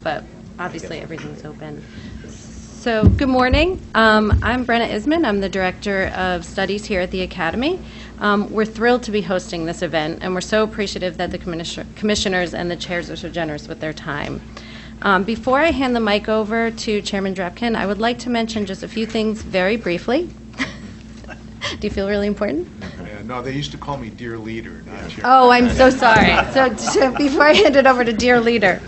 but obviously everything's open. So good morning. I'm Brenna Isman. I'm the Director of Studies here at the Academy. We're thrilled to be hosting this event, and we're so appreciative that the commissioners and the chairs are so generous with their time. Before I hand the mic over to Chairman Drepkin, I would like to mention just a few things very briefly. Do you feel really important? No, they used to call me Dear Leader, not Chair. Oh, I'm so sorry. So before I hand it over to Dear Leader,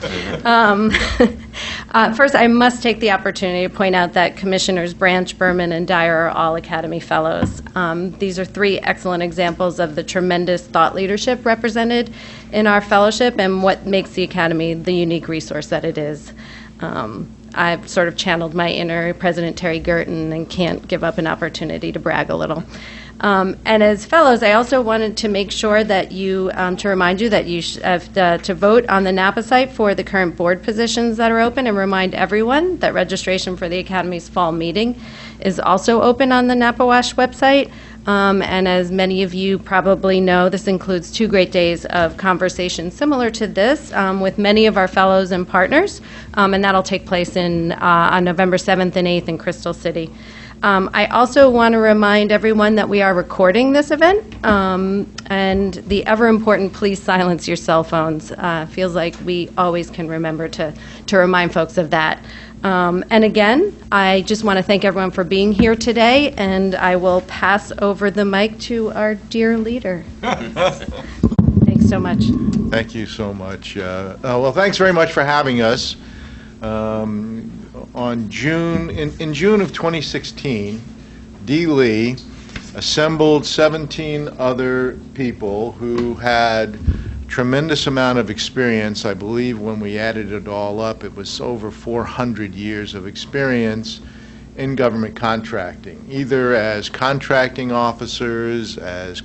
first I must take the opportunity to point out that Commissioners Branch, Berman, and Dyer are all Academy Fellows. These are three excellent examples of the tremendous thought leadership represented in our fellowship and what makes the Academy the unique resource that it is. I've sort of channeled my inner President Terry Gerton and can't give up an opportunity to brag a little. And as fellows, I also wanted to make sure that you, to remind you that you have to vote on the NAPA site for the current board positions that are open, and remind everyone that registration for the Academy's fall meeting is also open on the NAPA-WASH website. And as many of you probably know, this includes 2 great days of conversation similar to this with many of our fellows and partners, and that'll take place on November 7th and 8th in Crystal City. I also want to remind everyone that we are recording this event, and the ever-important please silence your cell phones. Feels like we always can remember to remind folks of that. And again, I just want to thank everyone for being here today, and I will pass over the mic to our dear leader. Thanks so much. Thank you so much. Well, thanks very much for having us. In June of 2016, Dee Lee assembled 17 other people who had tremendous amount of experience. I believe when we added it all up, it was over 400 years of experience in government contracting, either as contracting officers, as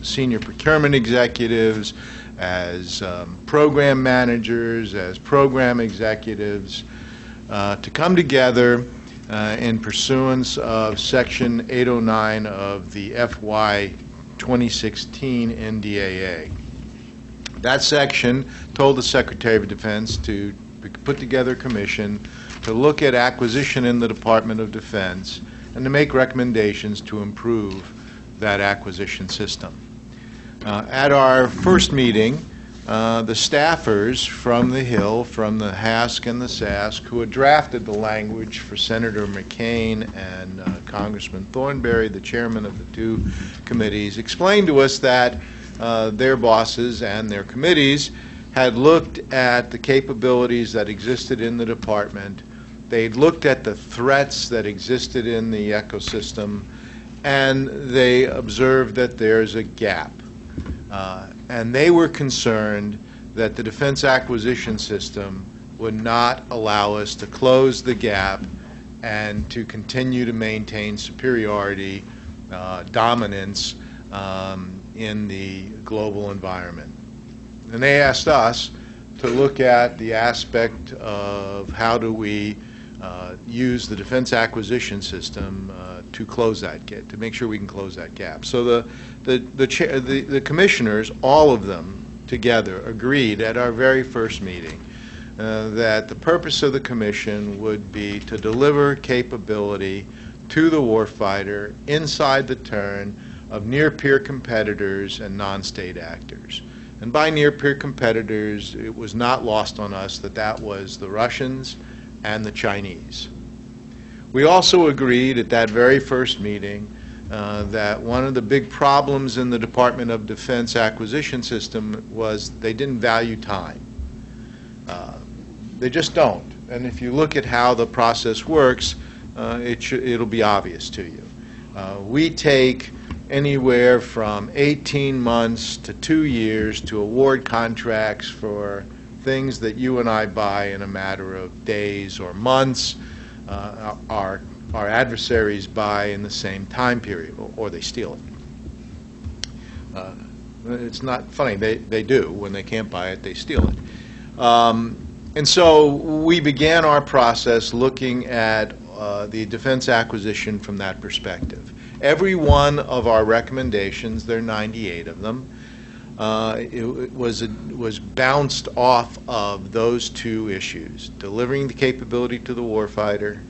senior procurement executives, as program managers, as program executives, to come together in pursuance of Section 809 of the FY 2016 NDAA. That section told the Secretary of Defense to put together a commission to look at acquisition in the Department of Defense and to make recommendations to improve that acquisition system. At our first meeting, the staffers from the Hill, from the HASC and the SASC, who had drafted the language for Senator McCain and Congressman Thornberry, the chairman of the 2 committees, explained to us that their bosses and their committees had looked at the capabilities that existed in the department. They'd looked at the threats that existed in the ecosystem, and they observed that there's a gap. And they were concerned that the defense acquisition system would not allow us to close the gap and to continue to maintain superiority, dominance in the global environment. And they asked us to look at the aspect of how do we use the defense acquisition system to close that gap, to make sure we can close that gap. So the commissioners, all of them together, agreed at our very first meeting that the purpose of the commission would be to deliver capability to the warfighter inside the turn of near-peer competitors and non-state actors. And by near-peer competitors, it was not lost on us that that was the Russians and the Chinese. We also agreed at that very first meeting that one of the big problems in the Department of Defense acquisition system was they didn't value time. They just don't. And if you look at how the process works, it'll be obvious to you. We take anywhere from 18 months to 2 years to award contracts for things that you and I buy in a matter of days or months. Our adversaries buy in the same time period, or they steal it. It's not funny. They do. When they can't buy it, they steal it. And so we began our process looking at the defense acquisition from that perspective. Every one of our recommendations, there are 98 of them, it was bounced off of those two issues: delivering the capability to the warfighter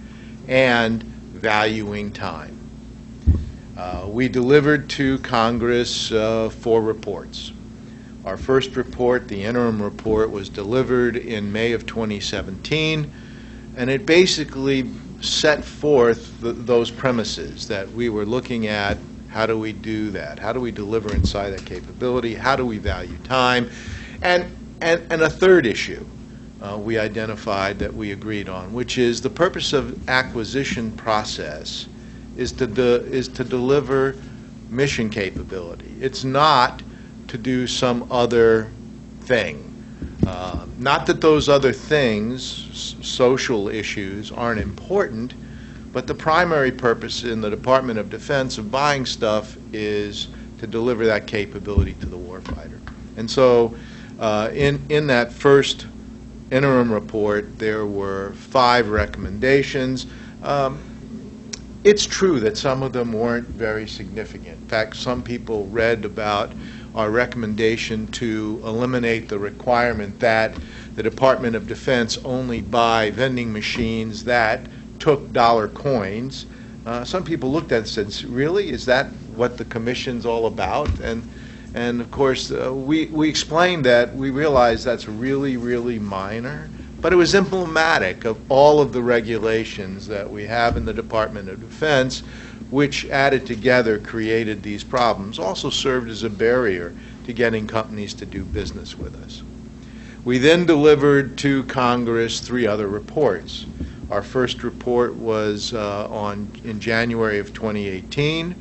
and valuing time. We delivered to Congress 4 reports. Our first report, the interim report, was delivered in May of 2017, and it basically set forth those premises that we were looking at. How do we do that? How do we deliver inside that capability? How do we value time? And a third issue we identified that we agreed on, which is the purpose of acquisition process is to deliver mission capability. It's not to do some other thing. Not that those other things, social issues, aren't important, but the primary purpose in the Department of Defense of buying stuff is to deliver that capability to the warfighter. And so in that first interim report, there were 5 recommendations. It's true that some of them weren't very significant. In fact, some people read about our recommendation to eliminate the requirement that the Department of Defense only buy vending machines that took dollar coins. Some people looked at it and said, really? Is that what the commission's all about? And of course, we explained that we realized that's really, really minor, but it was emblematic of all of the regulations that we have in the Department of Defense, which added together created these problems, also served as a barrier to getting companies to do business with us. We then delivered to Congress 3 other reports. Our first report was in January of 2018.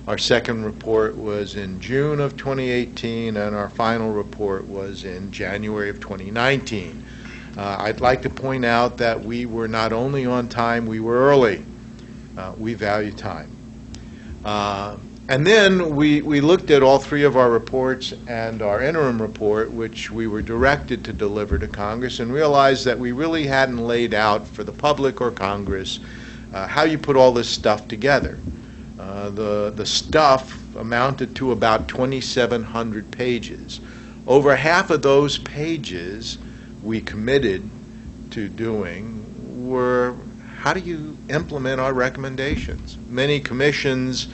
Our second report was in June of 2018, and our final report was in January of 2019. I'd like to point out that we were not only on time, we were early. We value time. And then we looked at all 3 of our reports and our interim report, which we were directed to deliver to Congress, and realized that we really hadn't laid out for the public or Congress how you put all this stuff together. The stuff amounted to about 2,700 pages. Over half of those pages we committed to doing were, how do you implement our recommendations? Many commissions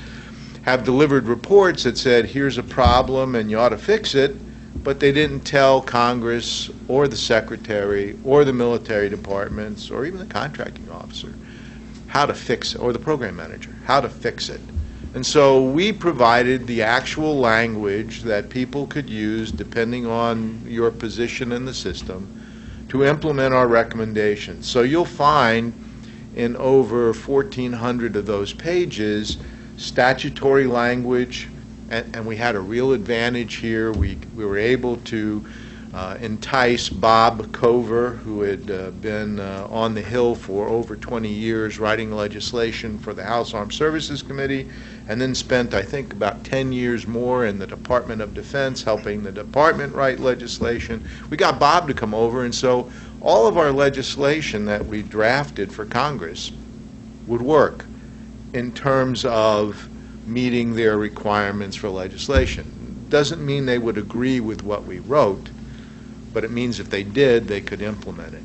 have delivered reports that said, here's a problem and you ought to fix it, but they didn't tell Congress or the Secretary or the military departments or even the contracting officer how to fix it, or the program manager, how to fix it. And so we provided the actual language that people could use, depending on your position in the system, to implement our recommendations. So you'll find in over 1,400 of those pages statutory language, and we had a real advantage here. We were able to entice Bob Cover, who had been on the Hill for over 20 years writing legislation for the House Armed Services Committee, and then spent, I think, about 10 years more in the Department of Defense helping the department write legislation. We got Bob to come over, and so all of our legislation that we drafted for Congress would work in terms of meeting their requirements for legislation. Doesn't mean they would agree with what we wrote, but it means if they did, they could implement it.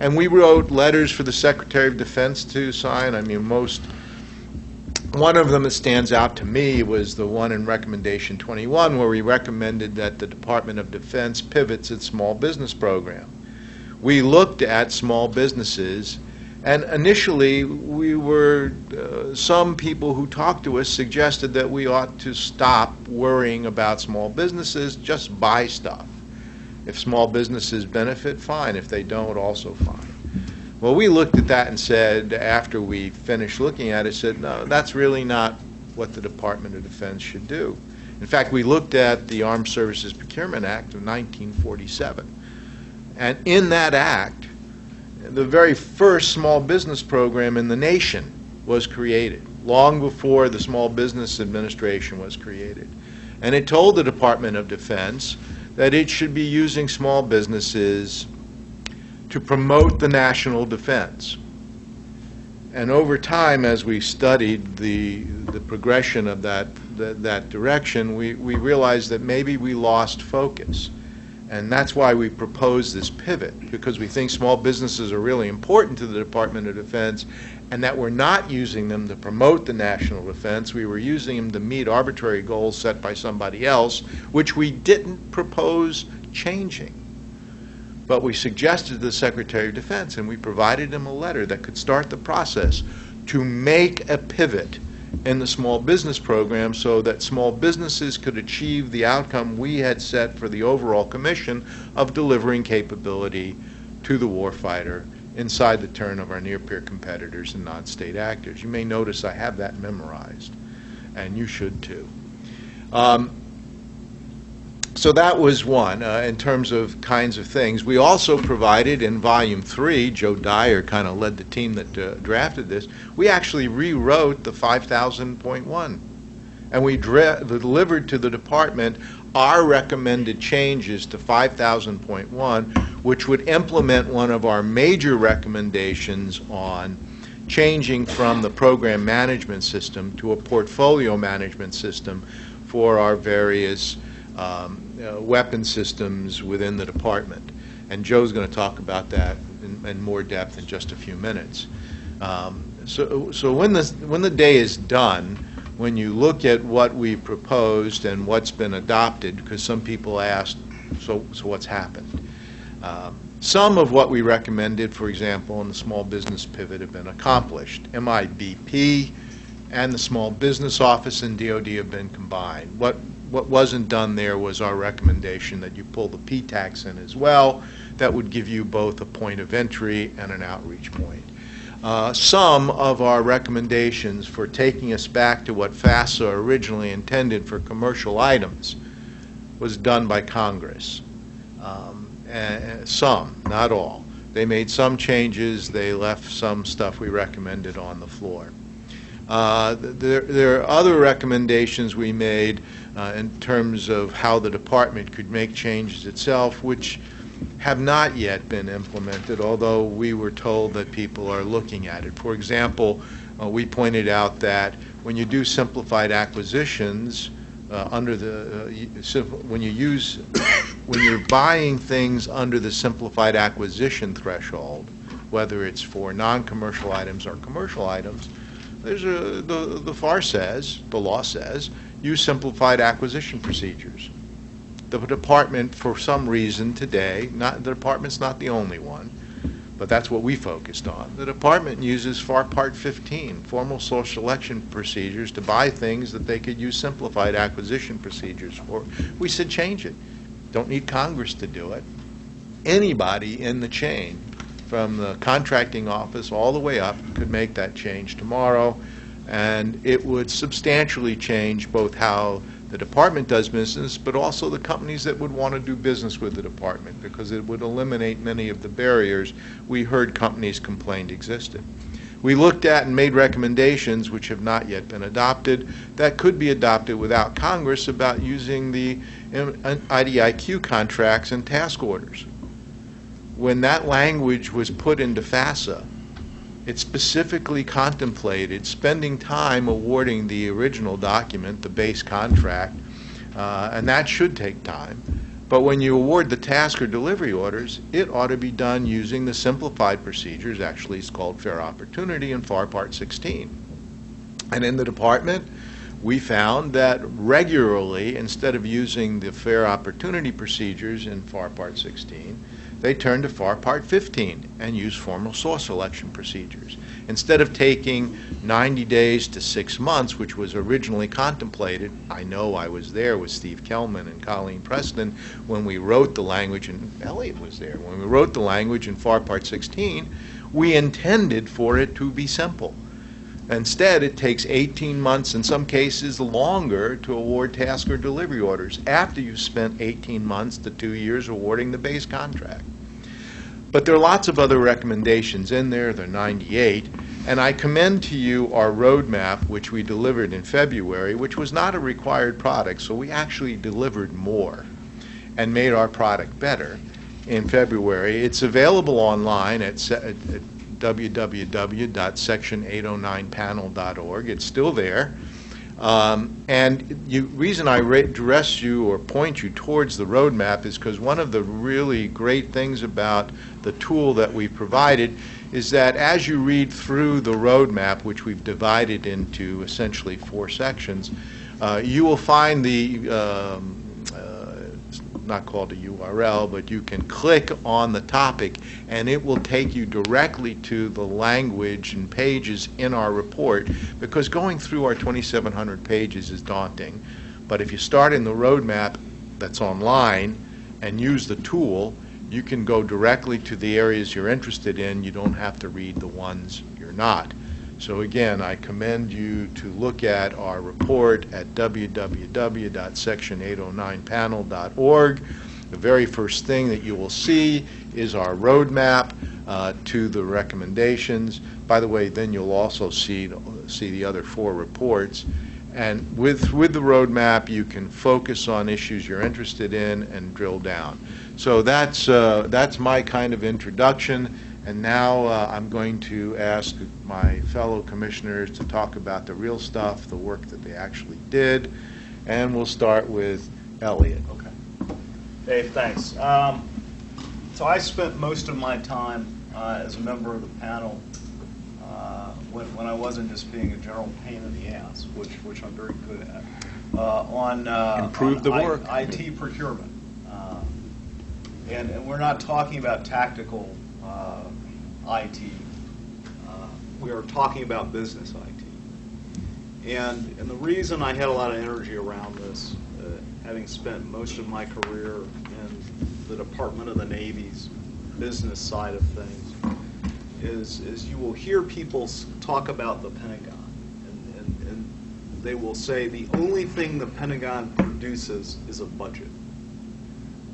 And we wrote letters for the Secretary of Defense to sign. I mean, one of them that stands out to me was the one in Recommendation 21, where we recommended that the Department of Defense pivots its small business program. We looked at small businesses, and initially some people who talked to us suggested that we ought to stop worrying about small businesses, just buy stuff. If small businesses benefit, fine. If they don't, also fine. Well, we looked at that and said, after we finished looking at it, said, no, that's really not what the Department of Defense should do. In fact, we looked at the Armed Services Procurement Act of 1947. And in that act, the very first small business program in the nation was created, long before the Small Business Administration was created. And it told the Department of Defense that it should be using small businesses to promote the national defense. And over time, as we studied the progression of that that direction, we realized that maybe we lost focus. And that's why we proposed this pivot, because we think small businesses are really important to the Department of Defense, and that we're not using them to promote the national defense. We were using them to meet arbitrary goals set by somebody else, which we didn't propose changing. But we suggested to the Secretary of Defense, and we provided him a letter that could start the process to make a pivot in the small business program so that small businesses could achieve the outcome we had set for the overall commission of delivering capability to the warfighter inside the turn of our near-peer competitors and non-state actors. You may notice I have that memorized, and you should too. So that was one in terms of kinds of things. We also provided in Volume 3, Joe Dyer kind of led the team that drafted this, we actually rewrote the 5000.1. And we delivered to the department our recommended changes to 5000.1, which would implement one of our major recommendations on changing from the program management system to a portfolio management system for our various weapon systems within the department. And Joe's going to talk about that in more depth in just a few minutes. So when the day is done, when you look at what we proposed and what's been adopted, because some people asked, so what's happened? Some of what we recommended, for example, in the small business pivot have been accomplished. MIBP and the Small Business Office and DOD have been combined. What wasn't done there was our recommendation that you pull the P-tax in as well. That would give you both a point of entry and an outreach point. Some of our recommendations for taking us back to what FASA originally intended for commercial items was done by Congress. Some, not all. They made some changes. They left some stuff we recommended on the floor. There are other recommendations we made in terms of how the department could make changes itself, which have not yet been implemented, although we were told that people are looking at it. For example, we pointed out that when you do simplified acquisitions, when you're buying things under the simplified acquisition threshold, whether it's for non-commercial items or commercial items, the FAR says, the law says, use simplified acquisition procedures. The department, for some reason today, the department's not the only one, but that's what we focused on. The department uses FAR Part 15, formal source selection procedures, to buy things that they could use simplified acquisition procedures for. We said change it. Don't need Congress to do it. Anybody in the chain, from the contracting office all the way up, could make that change tomorrow, and it would substantially change both how the department does business, but also the companies that would want to do business with the department, because it would eliminate many of the barriers we heard companies complained existed. We looked at and made recommendations, which have not yet been adopted, that could be adopted without Congress, about using the IDIQ contracts and task orders. When that language was put into FASA, it specifically contemplated spending time awarding the original document, the base contract, and that should take time. But when you award the task or delivery orders, it ought to be done using the simplified procedures. Actually, it's called Fair Opportunity in FAR Part 16. And in the department, we found that regularly, instead of using the Fair Opportunity procedures in FAR Part 16, they turned to FAR Part 15 and used formal source selection procedures. Instead of taking 90 days to 6 months, which was originally contemplated, I know I was there with Steve Kellman and Colleen Preston when we wrote the language, and Elliot was there, when we wrote the language in FAR Part 16, we intended for it to be simple. Instead, it takes 18 months, in some cases longer, to award task or delivery orders after you've spent 18 months to 2 years awarding the base contract. But there are lots of other recommendations in there. There are 98. And I commend to you our roadmap, which we delivered in February, which was not a required product, so we actually delivered more and made our product better in February. It's available online at www.section809panel.org. It's still there. And the reason I address you or point you towards the roadmap is because one of the really great things about the tool that we provided is that as you read through the roadmap, which we've divided into essentially 4 sections, you will find the it's not called a URL, but you can click on the topic and it will take you directly to the language and pages in our report, because going through our 2,700 pages is daunting. But if you start in the roadmap that's online and use the tool, you can go directly to the areas you're interested in. You don't have to read the ones you're not. So again, I commend you to look at our report at www.section809panel.org. The very first thing that you will see is our roadmap to the recommendations. By the way, then you'll also see the other 4 reports. And with the roadmap, you can focus on issues you're interested in and drill down. So that's my kind of introduction. And now I'm going to ask my fellow commissioners to talk about the real stuff, the work that they actually did. And we'll start with Elliot. Okay. Dave, thanks. So I spent most of my time as a member of the panel when I wasn't just being a general pain in the ass, which I'm very good at, on Improve the work. IT procurement. And we're not talking about tactical IT. We are talking about business IT. And the reason I had a lot of energy around this, having spent most of my career in the Department of the Navy's business side of things, is you will hear people talk about the Pentagon, and they will say the only thing the Pentagon produces is a budget.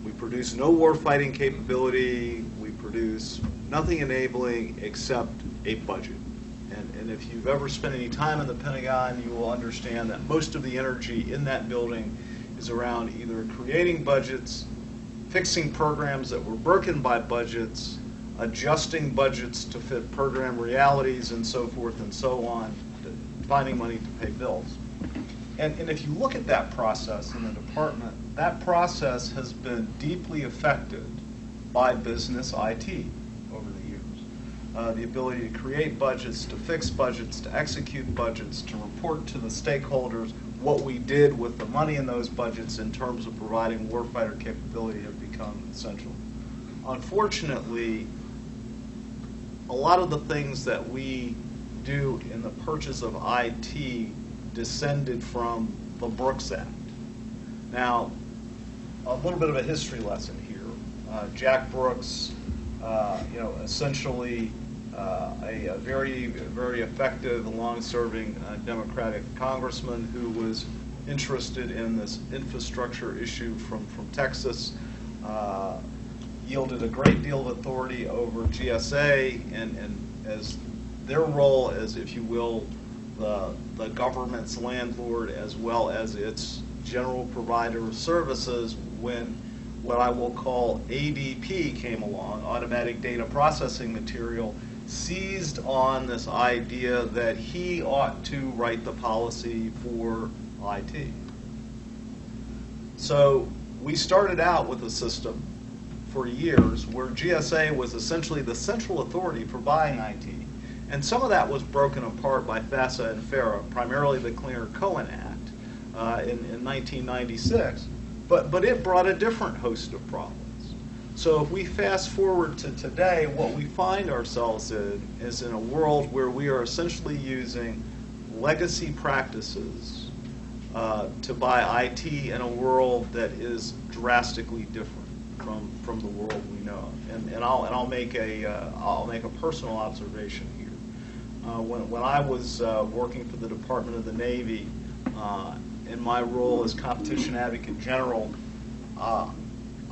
We produce no warfighting capability. We produce nothing enabling except a budget. And if you've ever spent any time in the Pentagon, you will understand that most of the energy in that building is around either creating budgets, fixing programs that were broken by budgets, adjusting budgets to fit program realities, and so forth and so on, finding money to pay bills. And if you look at that process in the department, that process has been deeply affected by business IT over the years. The ability to create budgets, to fix budgets, to execute budgets, to report to the stakeholders what we did with the money in those budgets in terms of providing warfighter capability have become essential. Unfortunately, a lot of the things that we do in the purchase of IT descended from the Brooks Act. Now, a little bit of a history lesson here. Jack Brooks, essentially a very, very effective, long-serving Democratic congressman who was interested in this infrastructure issue from Texas, yielded a great deal of authority over GSA and as their role as, if you will, the government's landlord as well as its general provider of services when what I will call ADP came along, automatic data processing material, seized on this idea that he ought to write the policy for IT. So we started out with a system for years where GSA was essentially the central authority for buying IT. And some of that was broken apart by FASA and FARA, primarily the Clinger-Cohen Act in 1996. But it brought a different host of problems. So if we fast forward to today, what we find ourselves in is in a world where we are essentially using legacy practices to buy IT in a world that is drastically different from the world we know. And I'll make a personal observation here. When I was working for the Department of the Navy, in my role as competition advocate general,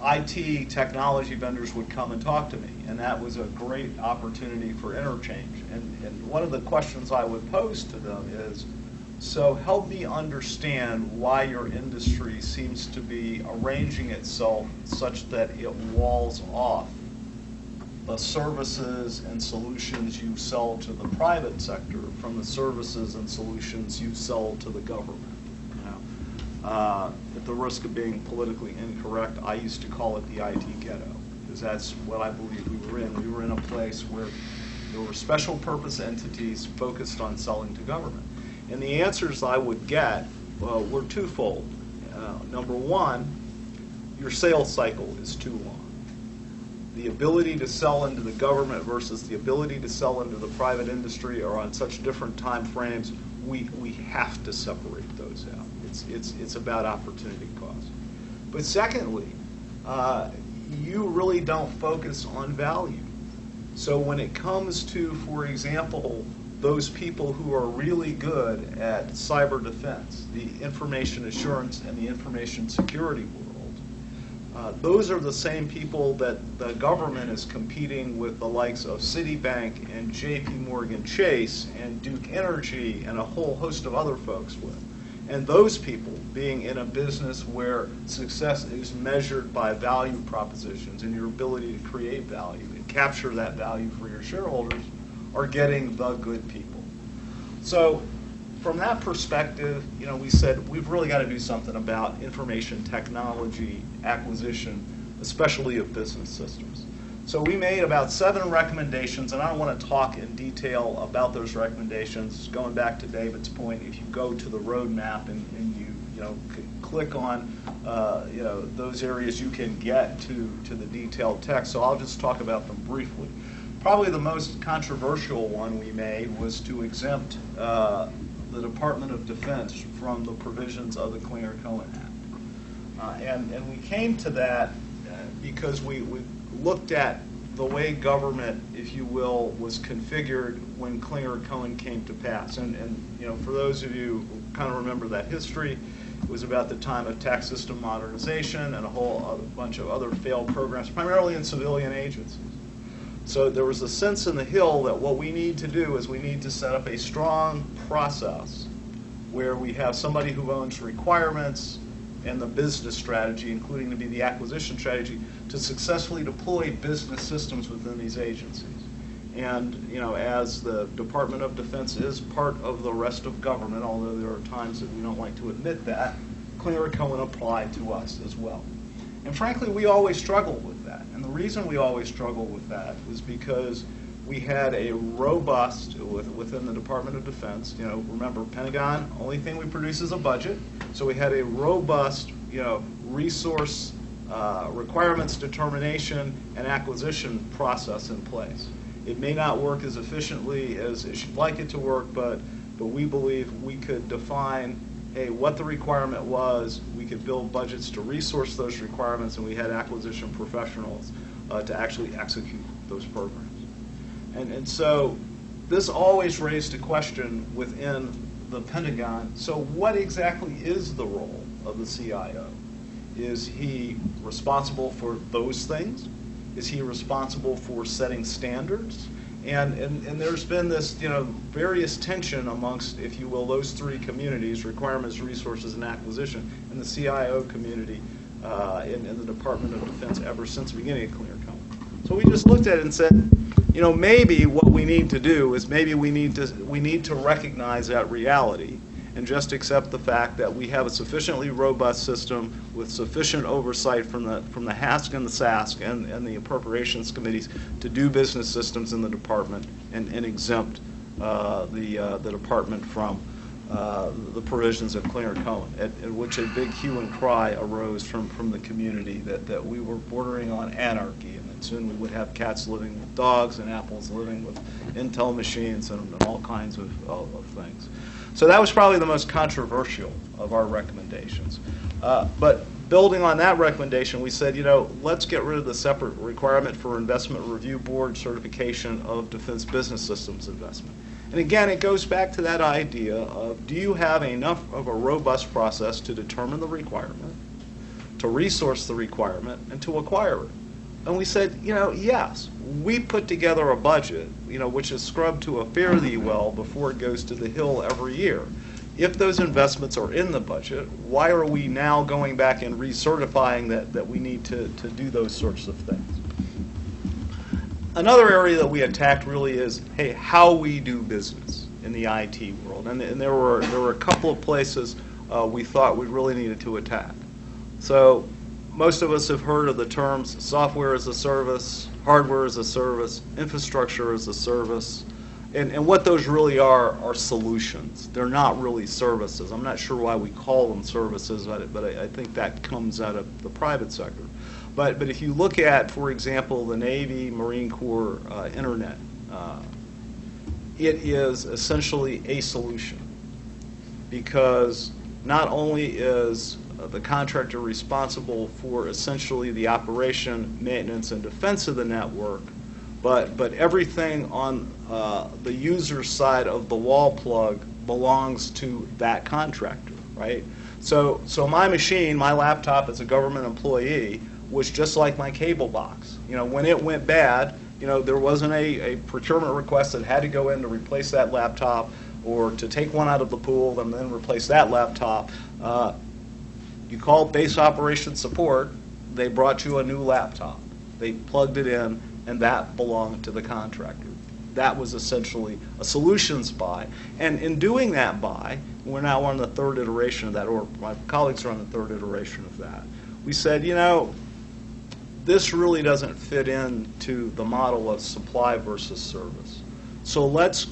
IT technology vendors would come and talk to me, and that was a great opportunity for interchange. And one of the questions I would pose to them is, so help me understand why your industry seems to be arranging itself such that it walls off the services and solutions you sell to the private sector from the services and solutions you sell to the government. At the risk of being politically incorrect, I used to call it the IT ghetto, because that's what I believe we were in. We were in a place where there were special purpose entities focused on selling to government. And the answers I would get were twofold. Number one, your sales cycle is too long. The ability to sell into the government versus the ability to sell into the private industry are on such different time frames, we have to separate those out. It's about opportunity cost. But secondly, you really don't focus on value. So when it comes to, for example, those people who are really good at cyber defense, the information assurance and the information security world, those are the same people that the government is competing with the likes of Citibank and J.P. Morgan Chase and Duke Energy and a whole host of other folks with. And those people, being in a business where success is measured by value propositions and your ability to create value and capture that value for your shareholders, are getting the good people. So from that perspective, we said we've really got to do something about information technology acquisition, especially of business systems. So we made about 7 recommendations, and I don't want to talk in detail about those recommendations. Going back to David's point, if you go to the roadmap and you click on those areas, you can get to the detailed text. So I'll just talk about them briefly. Probably the most controversial one we made was to exempt the Department of Defense from the provisions of the Clinger-Cohen Act. And we came to that because we looked at the way government, if you will, was configured when Clinger-Cohen came to pass. And for those of you who kind of remember that history, it was about the time of tax system modernization and a whole other bunch of other failed programs, primarily in civilian agencies. So there was a sense in the Hill that what we need to do is we need to set up a strong process where we have somebody who owns requirements and the business strategy, including to be the acquisition strategy, to successfully deploy business systems within these agencies. And as the Department of Defense is part of the rest of government, although there are times that we don't like to admit that, Clinger-Cohen applied to us as well. And frankly, we always struggled with that. And the reason we always struggled with that was because we had a robust, within the Department of Defense, remember, Pentagon, only thing we produce is a budget. So we had a robust, resource requirements determination and acquisition process in place. It may not work as efficiently as you'd like it to work, but we believe we could define what the requirement was, we could build budgets to resource those requirements, and we had acquisition professionals to actually execute those programs. And so this always raised a question within the Pentagon. So what exactly is the role of the CIO? Is he responsible for those things? Is he responsible for setting standards? And there's been this, various tension amongst, if you will, those 3 communities, requirements, resources, and acquisition, and the CIO community in the Department of Defense ever since the beginning of Clinger-Cohen. So we just looked at it and said, maybe what we need to do is maybe we need to recognize that reality and just accept the fact that we have a sufficiently robust system with sufficient oversight from the HASC and the SASC and the appropriations committees to do business systems in the department and exempt the department from the provisions of Clinger-Cohen, at which a big hue and cry arose from the community that we were bordering on anarchy, and that soon we would have cats living with dogs and apples living with Intel machines and all kinds of things. So that was probably the most controversial of our recommendations. But building on that recommendation, we said, let's get rid of the separate requirement for Investment Review Board certification of defense business systems investment. And again, it goes back to that idea of, do you have enough of a robust process to determine the requirement, to resource the requirement, and to acquire it? And we said, yes. We put together a budget, which is scrubbed to a fare-thee well before it goes to the Hill every year. If those investments are in the budget, why are we now going back and recertifying that we need to do those sorts of things? Another area that we attacked really is, hey, how we do business in the IT world. And there were a couple of places we thought we really needed to attack. So most of us have heard of the terms software as a service, hardware as a service, infrastructure as a service. And what those really are solutions. They're not really services. I'm not sure why we call them services, but I think that comes out of the private sector. But if you look at, for example, the Navy, Marine Corps Internet, it is essentially a solution, because not only is the contractor responsible for essentially the operation, maintenance, and defense of the network, but everything on the user side of the wall plug belongs to that contractor, right? So my machine, my laptop as a government employee, was just like my cable box. You know, when it went bad, you know, there wasn't a procurement request that had to go in to replace that laptop or to take one out of the pool and then replace that laptop. You called base operations support, they brought you a new laptop. They plugged it in, and that belonged to the contractor. That was essentially a solutions buy. And in doing that buy, we're now on the third iteration of that, or my colleagues are on the third iteration of that. We said, you know, this really doesn't fit into the model of supply versus service. So let's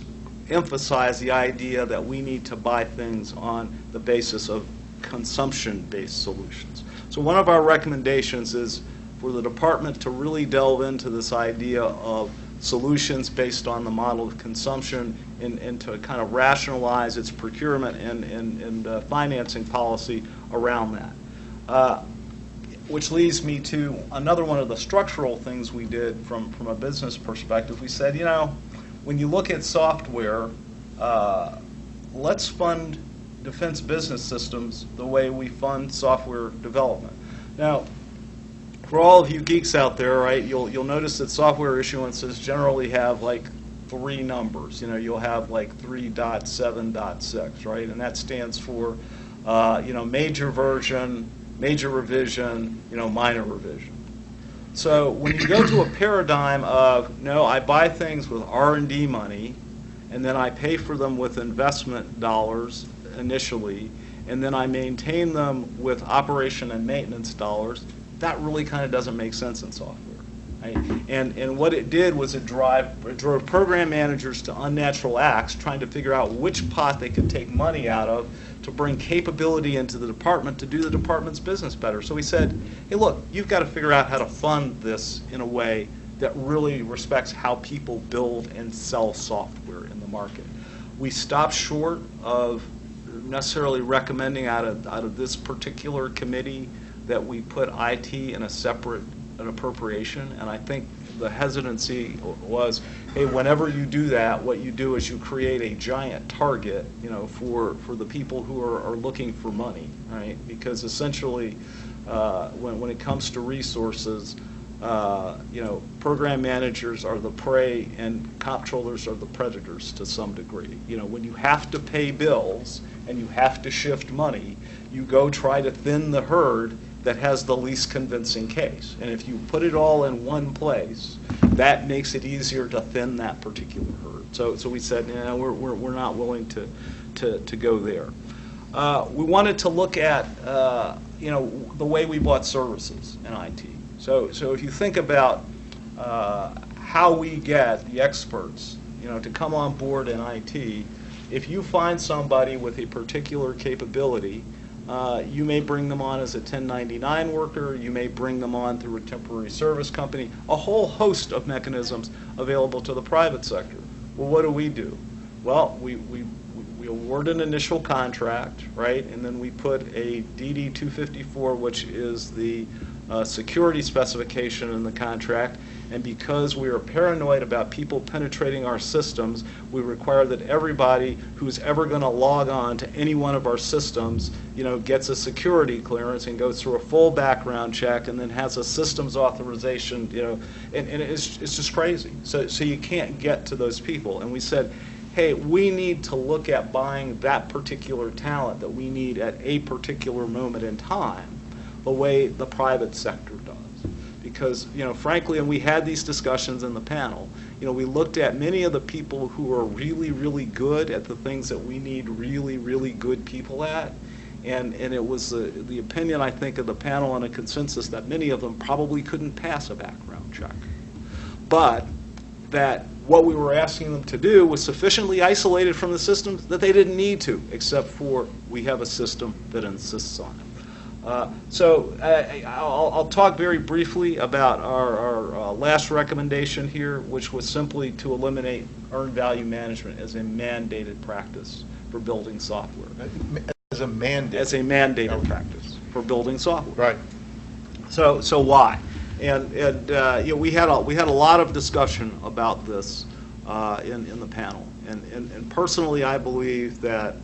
emphasize the idea that we need to buy things on the basis of consumption-based solutions. So one of our recommendations is for the department to really delve into this idea of solutions based on the model of consumption and to kind of rationalize its procurement and financing policy around that. Which leads me to another one of the structural things we did from a business perspective. We said, you know, when you look at software, let's fund defense business systems the way we fund software development. Now, for all of you geeks out there, right, you'll notice that software issuances generally have like 3 numbers. You know, you'll have like 3.7.6, right, and that stands for, you know, major version, major revision, you know, minor revision. So when you go to a paradigm of, no, I buy things with R&D money, and then I pay for them with investment dollars initially, and then I maintain them with operation and maintenance dollars, that really kind of doesn't make sense in software. Right? And what it did was it drove program managers to unnatural acts, trying to figure out which pot they could take money out of to bring capability into the department to do the department's business better. So we said, hey, look, you've got to figure out how to fund this in a way that really respects how people build and sell software in the market. We stopped short of necessarily recommending out of this particular committee that we put IT in a separate appropriation, and I think the hesitancy was, hey, whenever you do that, what you do is you create a giant target, you know, for the people who are looking for money, right? Because essentially, when it comes to resources, you know, program managers are the prey and comptrollers are the predators to some degree. You know, when you have to pay bills and you have to shift money, you go try to thin the herd that has the least convincing case. And if you put it all in one place, that makes it easier to thin that particular herd. So we said, yeah, we're not willing to go there. We wanted to look at you know, the way we bought services in IT. So if you think about how we get the experts, you know, to come on board in IT, if you find somebody with a particular capability, you may bring them on as a 1099 worker, you may bring them on through a temporary service company, a whole host of mechanisms available to the private sector. Well, what do? Well, we award an initial contract, right, and then we put a DD 254, which is the security specification in the contract, and because we are paranoid about people penetrating our systems, we require that everybody who's ever going to log on to any one of our systems, you know, gets a security clearance and goes through a full background check and then has a systems authorization, you know, and it's just crazy. So you can't get to those people. And we said, hey, we need to look at buying that particular talent that we need at a particular moment in time the way the private sector does. because, frankly, and we had these discussions in the panel, we looked at many of the people who are really, really good at the things that we need really, really good people at, and it was the opinion, I think, of the panel and a consensus that many of them probably couldn't pass a background check. But that what we were asking them to do was sufficiently isolated from the system that they didn't need to, except for we have a system that insists on it. I'll talk very briefly about our last recommendation here, which was simply to eliminate earned value management as a mandated practice for building software. As a mandate. As a mandated practice for building software. Right. So why? And we had a lot of discussion about this in the panel. And personally, I believe that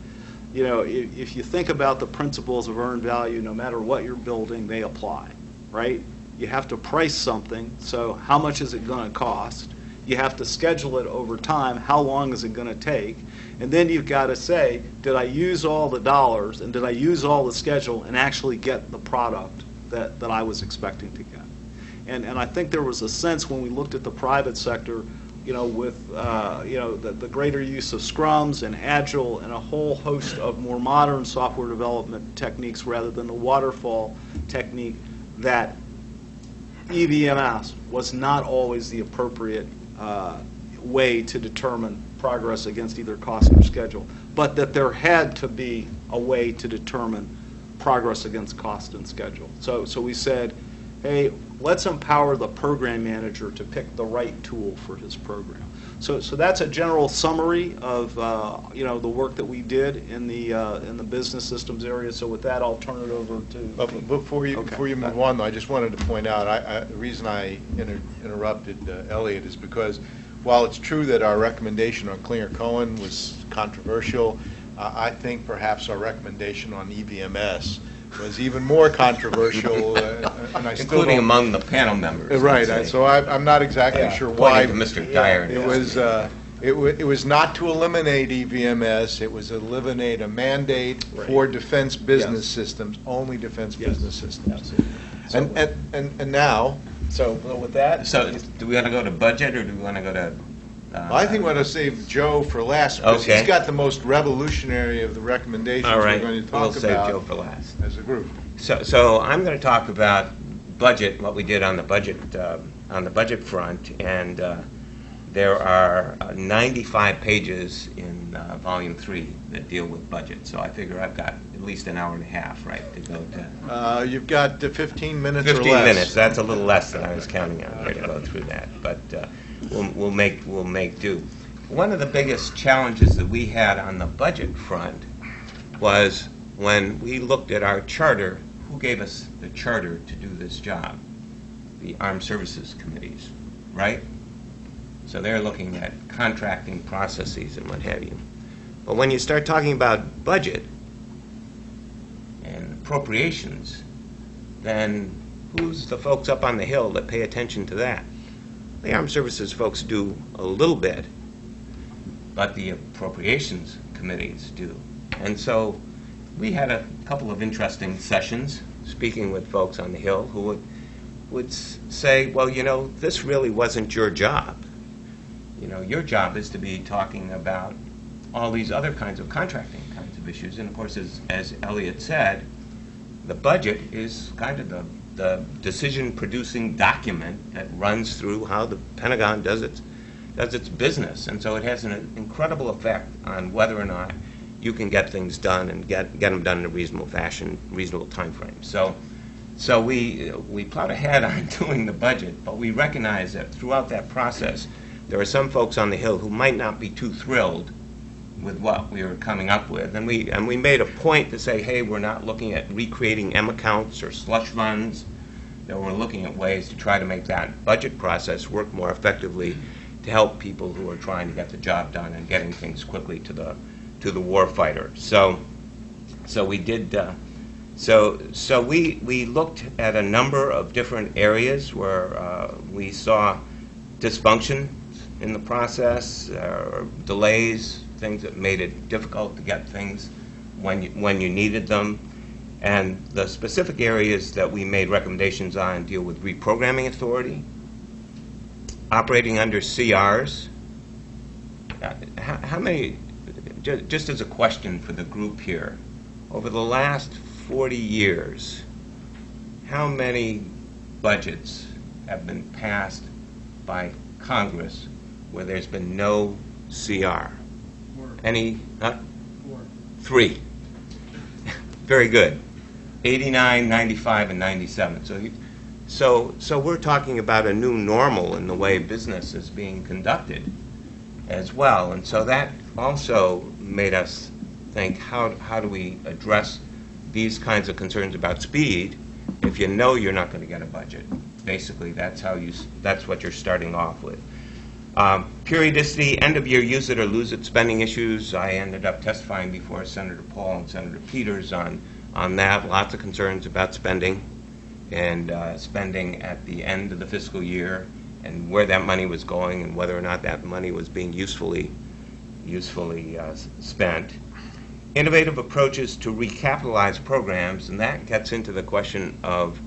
if you think about the principles of earned value, no matter what you're building, they apply, right? You have to price something, so how much is it going to cost? You have to schedule it over time, how long is it going to take? And then you've got to say, did I use all the dollars and did I use all the schedule and actually get the product that I was expecting to get? And I think there was a sense when we looked at the private sector, with the greater use of scrums and agile and a whole host of more modern software development techniques rather than the waterfall technique, that EVMS was not always the appropriate way to determine progress against either cost or schedule, but that there had to be a way to determine progress against cost and schedule. So we said, hey, let's empower the program manager to pick the right tool for his program. So that's a general summary of the work that we did in the business systems area. So with that, I'll turn it over to. Before you move on, though, I just wanted to point out the reason I interrupted Elliot is because while it's true that our recommendation on Klinger-Cohen was controversial, I think perhaps our recommendation on EVMS was even more controversial, and I still including among the panel members. Right. So I'm not exactly sure why. Pointing to Mr. Dyer. It was not to eliminate EVMS. It was eliminate a mandate for defense business systems, only defense business systems. And now. So with that. So do we want to go to budget or do we want to go to? I think we want to save Joe for last because he's got the most revolutionary of the recommendations we're going to talk we'll about. Save Joe for last as a group. So I'm going to talk about budget, what we did on the budget front, and there are 95 pages in Volume 3 that deal with budget. So I figure I've got at least an hour and a half, right, to go to. You've got 15 minutes 15 or less. minutes. That's a little less than I was counting on here to go through that, but we'll make do. One of the biggest challenges that we had on the budget front was when we looked at our charter. Who gave us the charter to do this job? The Armed Services Committees, right? So they're looking at contracting processes and what have you. But when you start talking about budget and appropriations, then who's the folks up on the Hill that pay attention to that? The Armed Services folks do a little bit, but the appropriations committees do. And so we had a couple of interesting sessions speaking with folks on the Hill who would say, well, this really wasn't your job. Your job is to be talking about all these other kinds of contracting kinds of issues. And of course, as Elliot said, the budget is kind of the decision-producing document that runs through how the Pentagon does its business. And so it has an incredible effect on whether or not you can get things done and get them done in a reasonable fashion, reasonable time frame. So we plowed ahead on doing the budget, but we recognize that throughout that process, there are some folks on the Hill who might not be too thrilled with what we were coming up with. And we made a point to say, hey, we're not looking at recreating M accounts or slush funds. That we're looking at ways to try to make that budget process work more effectively to help people who are trying to get the job done and getting things quickly to the warfighter. So we did. So we looked at a number of different areas where we saw dysfunction in the process, or delays, things that made it difficult to get things when you needed them. And the specific areas that we made recommendations on deal with reprogramming authority, operating under CRs. How many, just as a question for the group here, over the last 40 years, how many budgets have been passed by Congress where there's been no CR? Any? Huh? 3. Very good. 89, 95, and 97. So we're talking about a new normal in the way business is being conducted as well. And so that also made us think, how do we address these kinds of concerns about speed if you know you're not going to get a budget? Basically, that's what you're starting off with. Periodicity, end of year use it or lose it spending issues. I ended up testifying before Senator Paul and Senator Peters on that. Lots of concerns about spending and spending at the end of the fiscal year and where that money was going and whether or not that money was being usefully spent. Innovative approaches to recapitalize programs, and that gets into the question of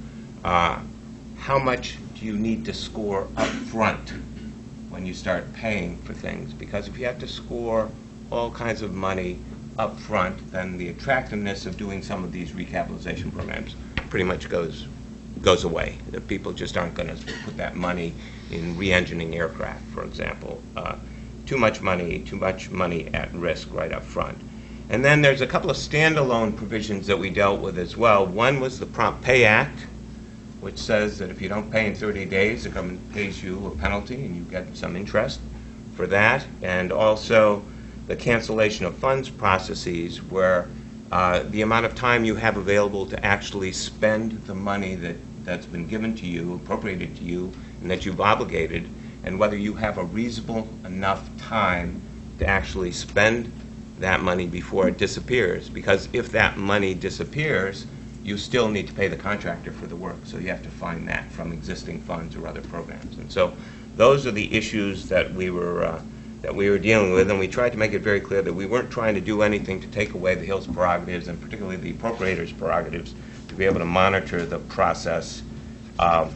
how much do you need to score up front when you start paying for things, because if you have to score all kinds of money up front, then the attractiveness of doing some of these recapitalization programs pretty much goes away. The people just aren't going to put that money in re-engineering aircraft, for example. Too much money at risk right up front. And then there's a couple of standalone provisions that we dealt with as well. One was the Prompt Pay Act, which says that if you don't pay in 30 days, the government pays you a penalty and you get some interest for that. And also the cancellation of funds processes, where the amount of time you have available to actually spend the money that's been given to you, appropriated to you, and that you've obligated, and whether you have a reasonable enough time to actually spend that money before it disappears. Because if that money disappears, you still need to pay the contractor for the work, so you have to find that from existing funds or other programs. And so those are the issues that we were dealing with, and we tried to make it very clear that we weren't trying to do anything to take away the Hill's prerogatives, and particularly the appropriators' prerogatives, to be able to monitor the process as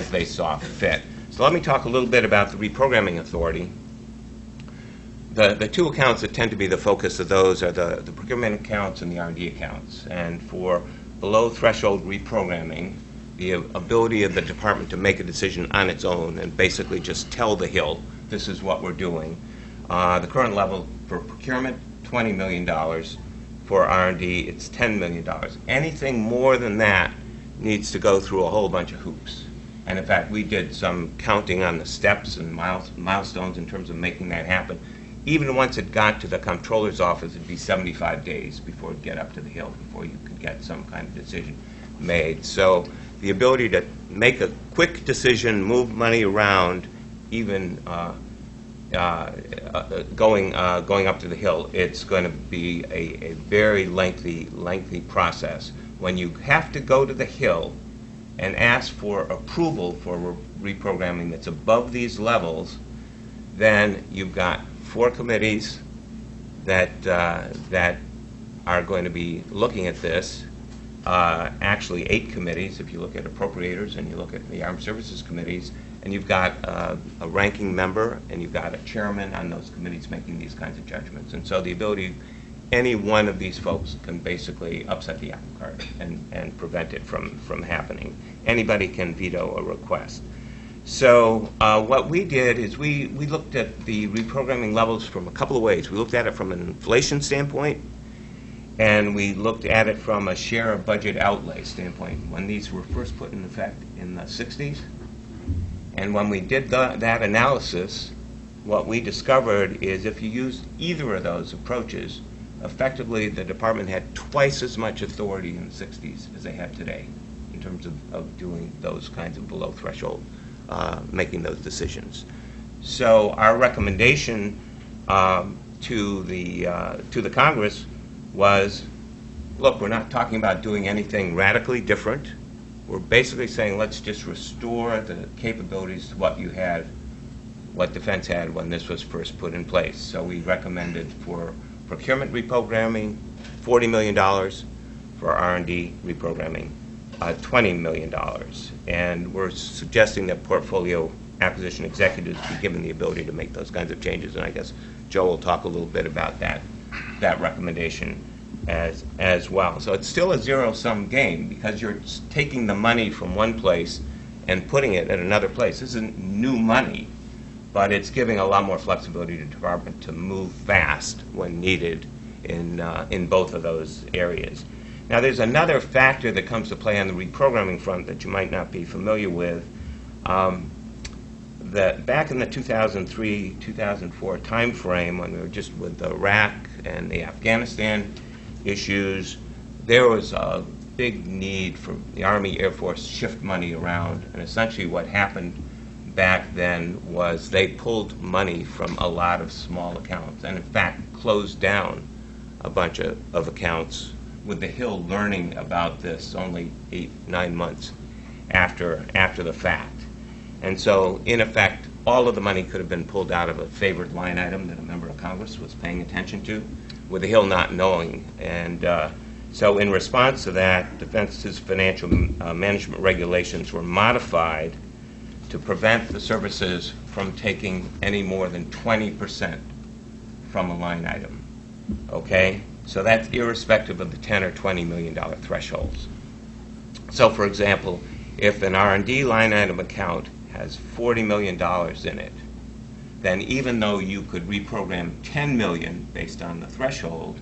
they saw fit. So let me talk a little bit about the reprogramming authority. The two accounts that tend to be the focus of those are the procurement accounts and the R&D accounts. And for below threshold reprogramming, the ability of the department to make a decision on its own and basically just tell the Hill, this is what we're doing. The current level for procurement, $20 million. For R&D, it's $10 million. Anything more than that needs to go through a whole bunch of hoops. And in fact, we did some counting on the steps and milestones in terms of making that happen. Even once it got to the comptroller's office, it'd be 75 days before it'd get up to the Hill, before you could get some kind of decision made. So the ability to make a quick decision, move money around, even going up to the Hill, it's going to be a very lengthy process. When you have to go to the Hill and ask for approval for reprogramming that's above these levels, then you've got 4 committees that are going to be looking at this. Actually 8 committees if you look at appropriators and you look at the armed services committees, and you've got a ranking member and you've got a chairman on those committees making these kinds of judgments. And so the ability, any one of these folks can basically upset the apple cart and prevent it from happening. Anybody can veto a request. So what we did is we looked at the reprogramming levels from a couple of ways. We looked at it from an inflation standpoint, and we looked at it from a share of budget outlay standpoint when these were first put in effect in the 60s. And when we did that analysis, what we discovered is if you used either of those approaches, effectively the department had twice as much authority in the 60s as they have today in terms of doing those kinds of below threshold, making those decisions. So our recommendation to the Congress was, look, we're not talking about doing anything radically different. We're basically saying let's just restore the capabilities to what you had, what defense had when this was first put in place. So we recommended for procurement reprogramming $40 million, for R&D reprogramming, $20 million. And we're suggesting that portfolio acquisition executives be given the ability to make those kinds of changes. And I guess Joe will talk a little bit about that recommendation as well. So it's still a zero-sum game because you're taking the money from one place and putting it at another place. This isn't new money, but it's giving a lot more flexibility to the department to move fast when needed in both of those areas. Now, there's another factor that comes to play on the reprogramming front that you might not be familiar with. That back in the 2003-2004 time frame, when we were just with Iraq and the Afghanistan issues, there was a big need for the Army Air Force shift money around, and essentially what happened back then was they pulled money from a lot of small accounts, and in fact closed down a bunch of accounts, with the Hill learning about this only 8-9 months after the fact. And so, in effect, all of the money could have been pulled out of a favored line item that a member of Congress was paying attention to, with the Hill not knowing. And so in response to that, Defense's financial management regulations were modified to prevent the services from taking any more than 20% from a line item. Okay? So that's irrespective of the $10 or $20 million thresholds. So, for example, if an R&D line item account has $40 million in it, then even though you could reprogram $10 million based on the threshold,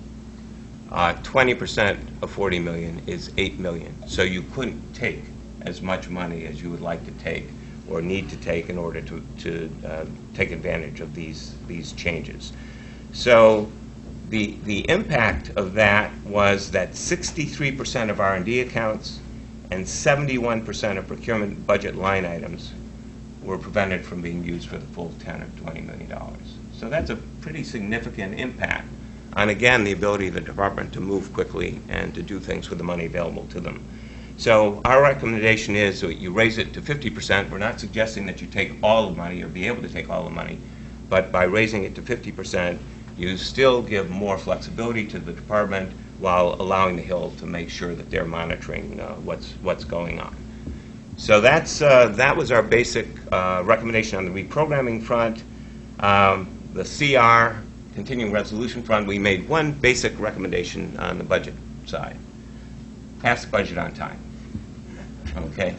20% of $40 million is $8 million. So you couldn't take as much money as you would like to take or need to take in order to take advantage of these changes. So the impact of that was that 63% of R&D accounts and 71% of procurement budget line items were prevented from being used for the full $10 or $20 million. So that's a pretty significant impact on, again, the ability of the department to move quickly and to do things with the money available to them. So our recommendation is that you raise it to 50%. We're not suggesting that you take all the money or be able to take all the money, but by raising it to 50%, you still give more flexibility to the department while allowing the Hill to make sure that they're monitoring what's going on. So that was our basic recommendation on the reprogramming front. The CR, continuing resolution front, we made one basic recommendation on the budget side. Pass the budget on time. Okay?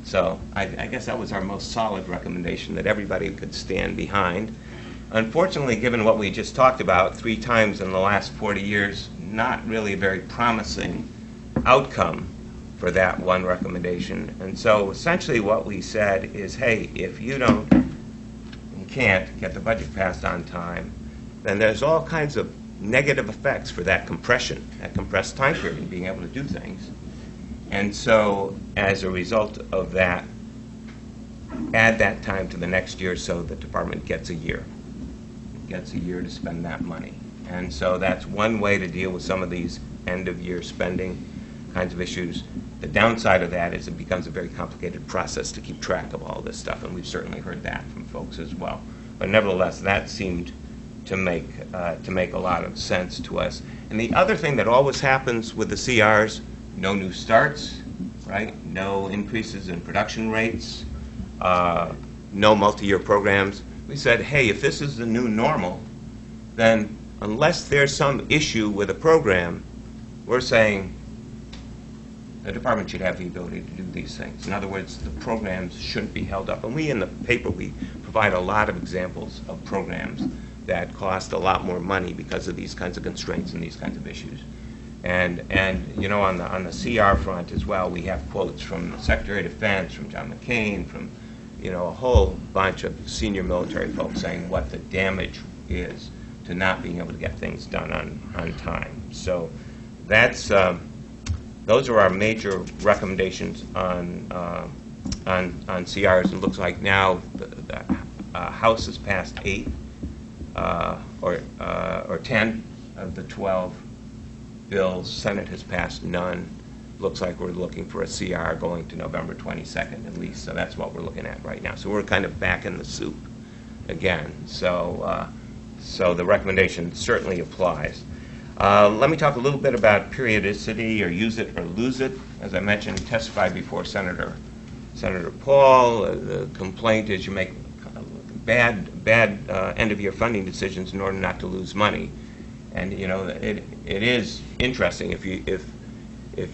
So I guess that was our most solid recommendation that everybody could stand behind. Unfortunately, given what we just talked about 3 times in the last 40 years, not really a very promising outcome for that one recommendation. And so essentially what we said is, hey, if you don't and can't get the budget passed on time, then there's all kinds of negative effects for that compression, that compressed time period, being able to do things. And so as a result of that, add that time to the next year so the department gets a year. Gets a year to spend that money. And so that's one way to deal with some of these end-of-year spending kinds of issues. The downside of that is it becomes a very complicated process to keep track of all this stuff, and we've certainly heard that from folks as well. But nevertheless, that seemed to make a lot of sense to us. And the other thing that always happens with the CRs, no new starts, right? No increases in production rates, no multi-year programs. We said, hey, if this is the new normal, then unless there's some issue with a program, we're saying the department should have the ability to do these things. In other words, the programs shouldn't be held up. And we, in the paper, we provide a lot of examples of programs that cost a lot more money because of these kinds of constraints and these kinds of issues. And you know, on the CR front as well, we have quotes from the Secretary of Defense, from John McCain, from a whole bunch of senior military folks saying what the damage is to not being able to get things done on time. So that's those are our major recommendations on CRs. It looks like now the House has passed 8 or 10 of the 12 bills. Senate has passed none. Looks like we're looking for a CR going to November 22nd at least. So that's what we're looking at right now. So we're kind of back in the soup again. So the recommendation certainly applies. Let me talk a little bit about periodicity, or use it or lose it. As I mentioned, testified before Senator Paul. The complaint is you make bad end-of-year funding decisions in order not to lose money. And you know, it is interesting if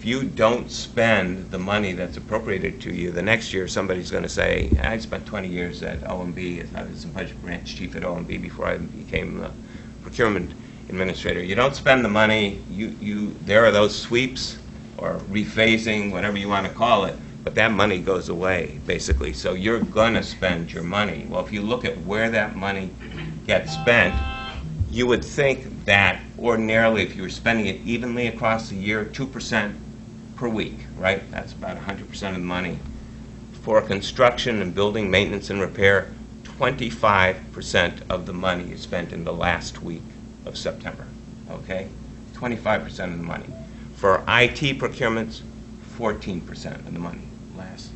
you don't spend the money that's appropriated to you, the next year somebody's going to say, I spent 20 years at OMB. I was a budget branch chief at OMB before I became the procurement administrator. You don't spend the money, there are those sweeps or rephasing, whatever you want to call it, but that money goes away, basically. So you're going to spend your money. Well, if you look at where that money gets spent, you would think that ordinarily, if you were spending it evenly across the year, 2% per week, right? That's about 100% of the money. For construction and building maintenance and repair, 25% of the money is spent in the last week of September, okay? 25% of the money. For IT procurements, 14% of the money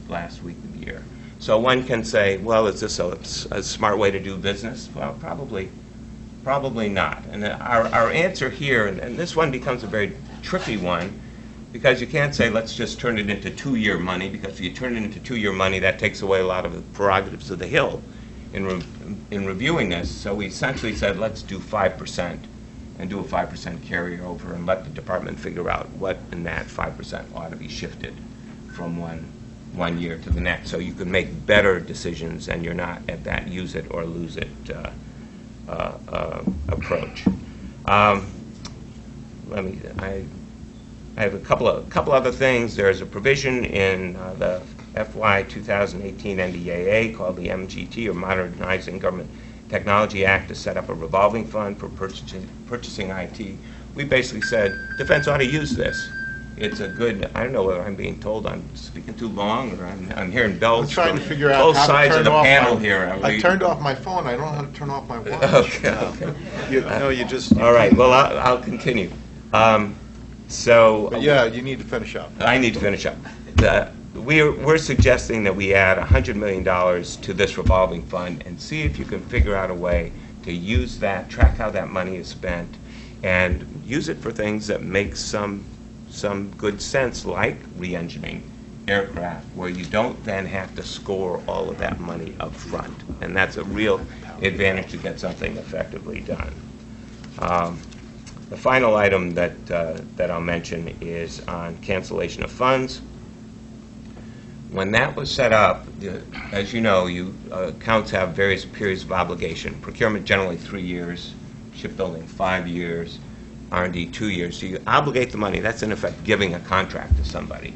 last week of the year. So one can say, well, is this a smart way to do business? Well, probably not. And our answer here, and this one becomes a very tricky one, because you can't say, let's just turn it into 2-year money, because if you turn it into 2-year money, that takes away a lot of the prerogatives of the Hill in reviewing this. So we essentially said, let's do 5% and do a 5% carryover and let the department figure out what in that 5% ought to be shifted from one year to the next. So you can make better decisions and you're not at that use it or lose it approach. I have a couple other things. There's a provision in the FY 2018 NDAA called the MGT, or Modernizing Government Technology Act, to set up a revolving fund for purchasing IT. We basically said Defense ought to use this. It's a good, I don't know whether I'm being told I'm speaking too long or I'm hearing bells. I'm trying to from figure out both how to sides turn of the off panel my, here. I turned off my phone. I don't know how to turn off my watch. Okay. You just. All right. Well, I'll continue. But yeah, you need to finish up. I need to finish up. We're suggesting that we add $100 million to this revolving fund and see if you can figure out a way to use that, track how that money is spent, and use it for things that make some good sense, like re-engineering aircraft, where you don't then have to score all of that money up front. And that's a real advantage to get something effectively done. The final item that I'll mention is on cancellation of funds. When that was set up, as you know, accounts have various periods of obligation. Procurement generally 3 years, shipbuilding 5 years, R&D 2 years. So you obligate the money. That's in effect giving a contract to somebody.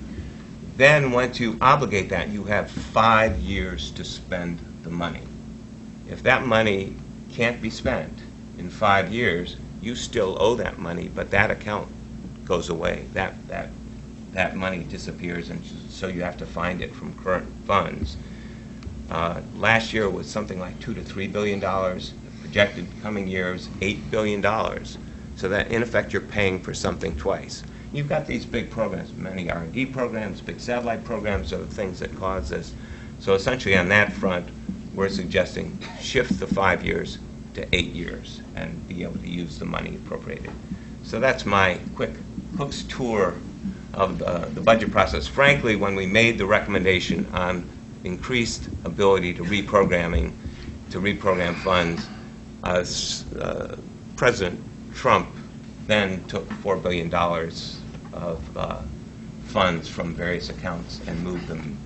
Then once you obligate that, you have 5 years to spend the money. If that money can't be spent in 5 years, you still owe that money, but that account goes away. That money disappears, and so you have to find it from current funds. Last year was something like $2 to $3 billion. Projected coming years, $8 billion. So that, in effect, you're paying for something twice. You've got these big programs, many R&D programs, big satellite programs are the things that cause this. So essentially on that front, we're suggesting shift the 5 years to 8 years and be able to use the money appropriated. So that's my quick Cook's tour of the budget process. Frankly, when we made the recommendation on increased ability to reprogram funds, President Trump then took $4 billion of funds from various accounts and moved them.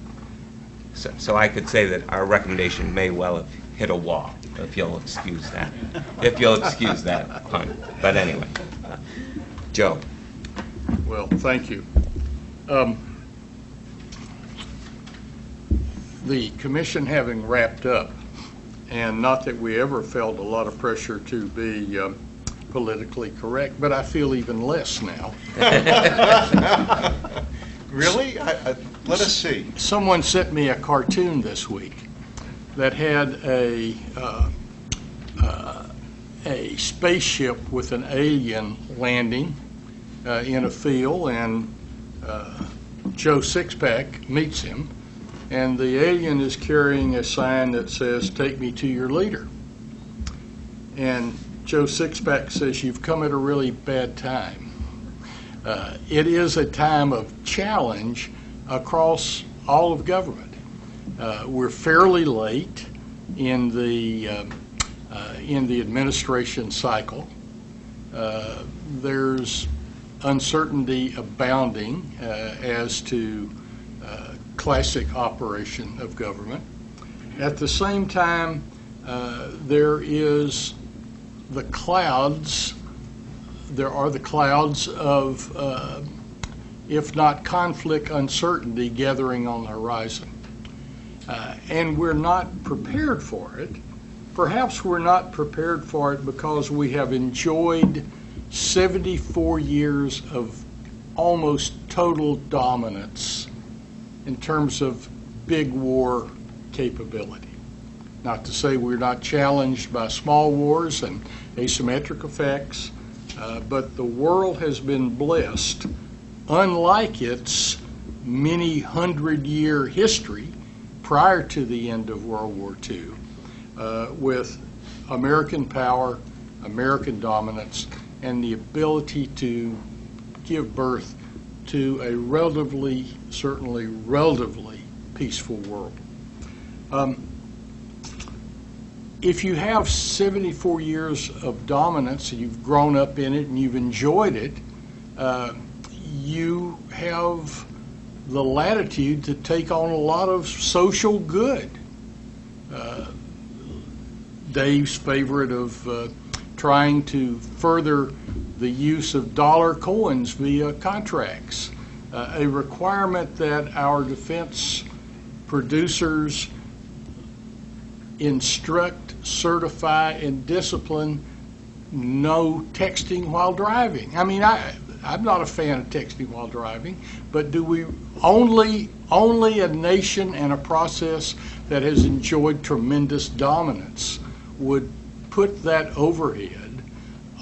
So I could say that our recommendation may well have hit a wall, if you'll excuse that. If you'll excuse that pun. But anyway, Joe. Well, thank you. The commission having wrapped up, and not that we ever felt a lot of pressure to be politically correct, but I feel even less now. Really? Let us see. Someone sent me a cartoon this week that had a spaceship with an alien landing in a field, and Joe Sixpack meets him, and the alien is carrying a sign that says, "Take me to your leader." And Joe Sixpack says you've come at a really bad time. It is a time of challenge across all of government. We're fairly late in the administration cycle. There's uncertainty abounding as to classic operation of government. At the same time, there are the clouds of, if not conflict, uncertainty gathering on the horizon. And we're not prepared for it. Perhaps we're not prepared for it because we have enjoyed 74 years of almost total dominance in terms of big war capability. Not to say we're not challenged by small wars and asymmetric effects, but the world has been blessed, unlike its many hundred-year history prior to the end of World War II, with American power, American dominance, and the ability to give birth to a certainly relatively peaceful world. If you have 74 years of dominance and you've grown up in it and you've enjoyed it, you have the latitude to take on a lot of social good. Dave's favorite of trying to further the use of dollar coins via contracts, a requirement that our defense producers instruct, certify, and discipline no texting while driving. I mean, I'm not a fan of texting while driving, but do we only a nation and a process that has enjoyed tremendous dominance would put that overhead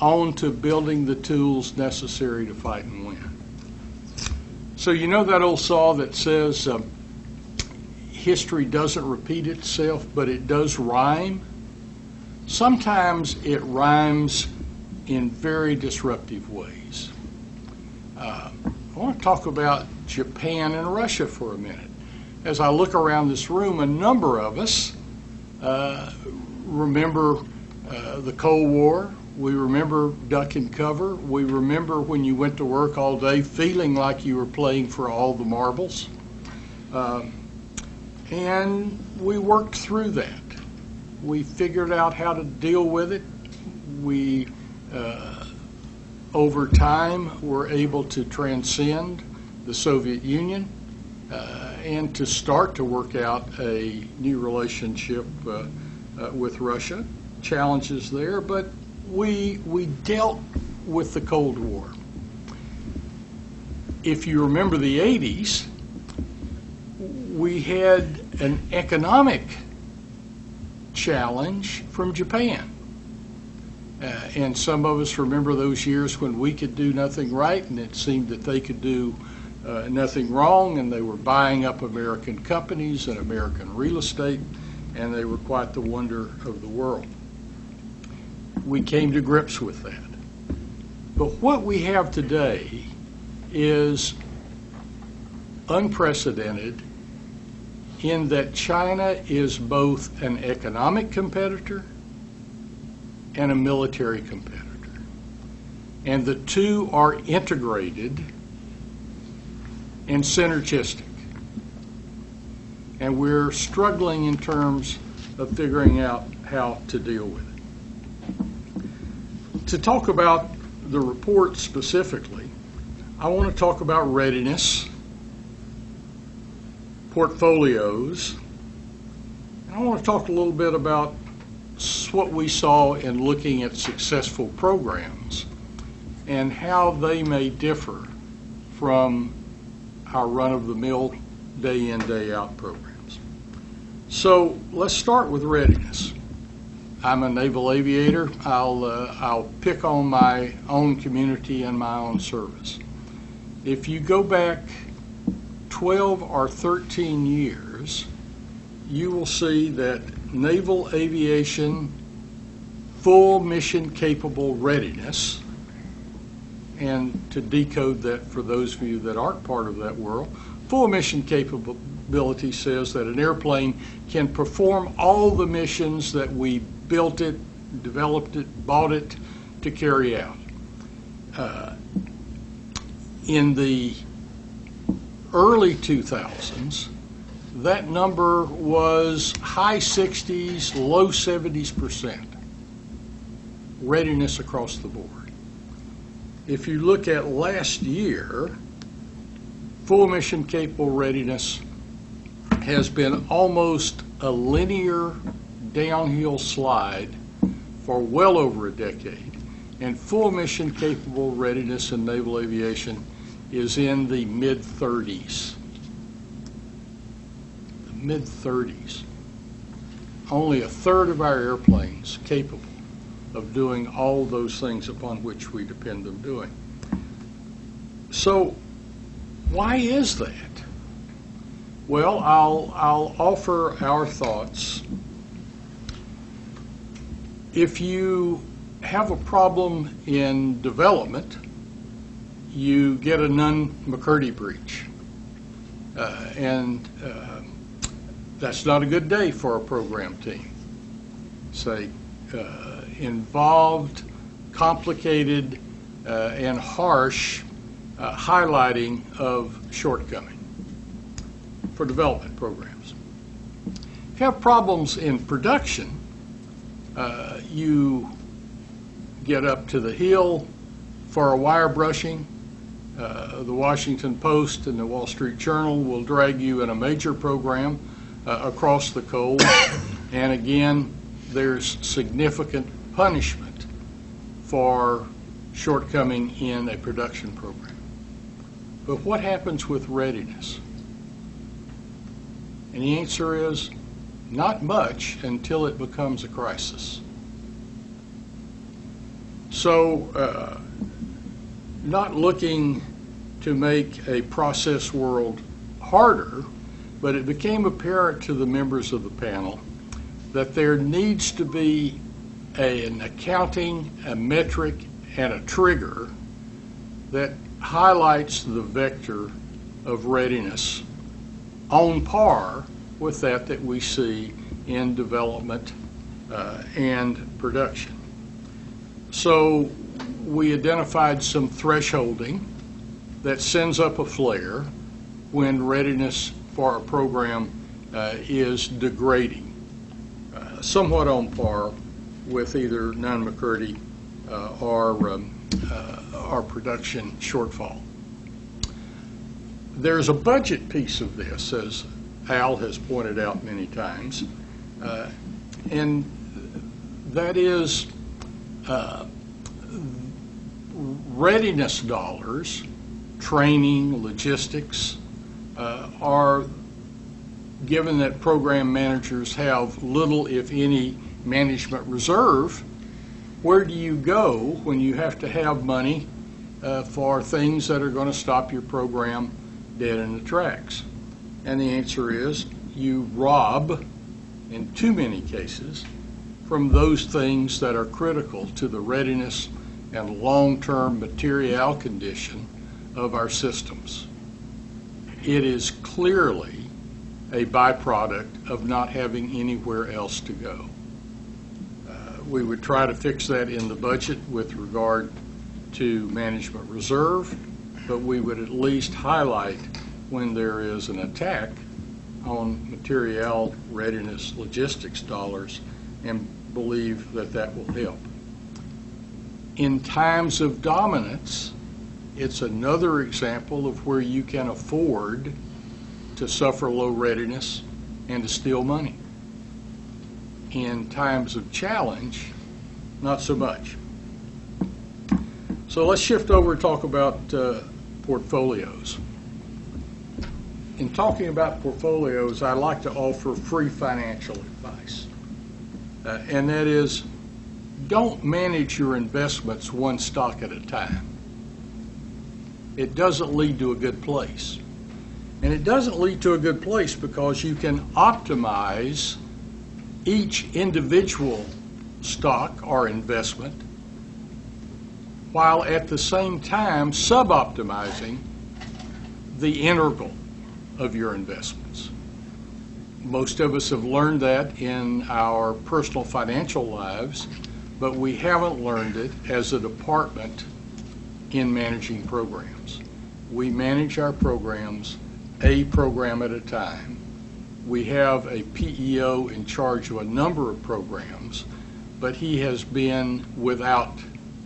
onto building the tools necessary to fight and win. So you know that old saw that says history doesn't repeat itself, but it does rhyme? Sometimes it rhymes in very disruptive ways. I want to talk about Japan and Russia for a minute. As I look around this room, a number of us remember the Cold War. We remember duck and cover. We remember when you went to work all day feeling like you were playing for all the marbles. And we worked through that. We figured out how to deal with it. We, over time, were able to transcend the Soviet Union and to start to work out a new relationship with Russia. Challenges there, but we dealt with the Cold War. If you remember the 80s, we had an economic challenge from Japan. And some of us remember those years when we could do nothing right and it seemed that they could do nothing wrong, and they were buying up American companies and American real estate, and they were quite the wonder of the world. We came to grips with that. But what we have today is unprecedented in that China is both an economic competitor and a military competitor. And the two are integrated and synergistic. And we're struggling in terms of figuring out how to deal with it. To talk about the report specifically, I want to talk about readiness, portfolios, and I want to talk a little bit about what we saw in looking at successful programs and how they may differ from our run-of-the-mill day-in, day-out programs. So let's start with readiness. I'm a naval aviator. I'll pick on my own community and my own service. If you go back 12 or 13 years, you will see that naval aviation full mission capable readiness. And to decode that for those of you that aren't part of that world, full mission capability says that an airplane can perform all the missions that we built it, developed it, bought it to carry out. In the early 2000s, that number was high 60s, low 70s% readiness across the board. If you look at last year, full mission capable readiness has been almost a linear downhill slide for well over a decade, and full mission capable readiness in naval aviation is in the mid-30s. The mid-30s. Only a third of our airplanes capable of doing all those things upon which we depend on doing. So, why is that? Well, I'll offer our thoughts. If you have a problem in development, you get a Nunn-McCurdy breach. And that's not a good day for a program team. Say, involved, complicated, and harsh highlighting of shortcoming for development programs. If you have problems in production, you get up to the hill for a wire brushing. The Washington Post and the Wall Street Journal will drag you in a major program across the coals, and again, there's significant punishment for shortcoming in a production program. But what happens with readiness? And the answer is not much until it becomes a crisis. So, not looking to make a process world harder, but it became apparent to the members of the panel that there needs to be an accounting, a metric, and a trigger that highlights the vector of readiness on par with that we see in development and production. So we identified some thresholding that sends up a flare when readiness for a program is degrading, somewhat on par with either Nunn-McCurdy or production shortfall. There's a budget piece of this, as Al has pointed out many times, and that is readiness dollars, training, logistics, are given that program managers have little, if any, management reserve. Where do you go when you have to have money for things that are going to stop your program dead in the tracks? And the answer is you rob, in too many cases, from those things that are critical to the readiness and long-term material condition of our systems. It is clearly a byproduct of not having anywhere else to go. We would try to fix that in the budget with regard to management reserve, but we would at least highlight when there is an attack on material readiness logistics dollars and believe that that will help. In times of dominance, it's another example of where you can afford to suffer low readiness and to steal money. In times of challenge, not so much. So let's shift over and talk about portfolios. In talking about portfolios, I like to offer free financial advice. And that is, don't manage your investments one stock at a time. It doesn't lead to a good place. And it doesn't lead to a good place because you can optimize each individual stock or investment, while at the same time sub-optimizing the integral of your investments. Most of us have learned that in our personal financial lives, but we haven't learned it as a department in managing programs. We manage our programs a program at a time. We have a PEO in charge of a number of programs, but he has been without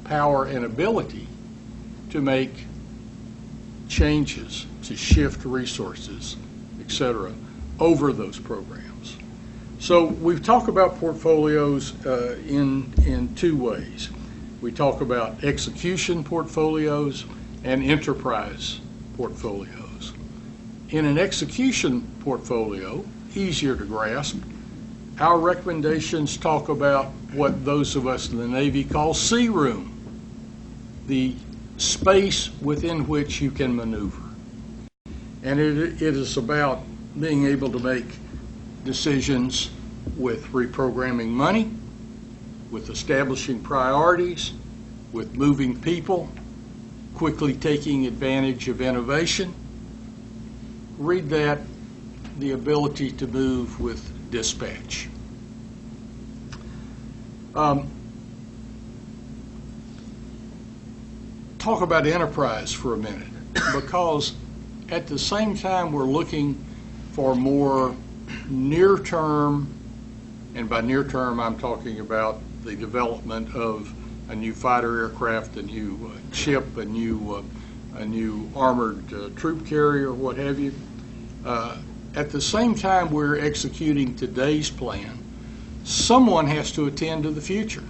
power and ability to make changes, to shift resources, etc., over those programs. So we've talked about portfolios in two ways. We talk about execution portfolios and enterprise portfolios. In an execution portfolio, easier to grasp, our recommendations talk about what those of us in the Navy call sea room, the space within which you can maneuver. And it is about being able to make decisions with reprogramming money, with establishing priorities, with moving people, quickly taking advantage of innovation. Read that, the ability to move with dispatch. Talk about enterprise for a minute, because at the same time we're looking for more near-term, and by near-term I'm talking about the development of a new fighter aircraft, a new ship, a new armored troop carrier, what have you. At the same time we're executing today's plan, someone has to attend to the future.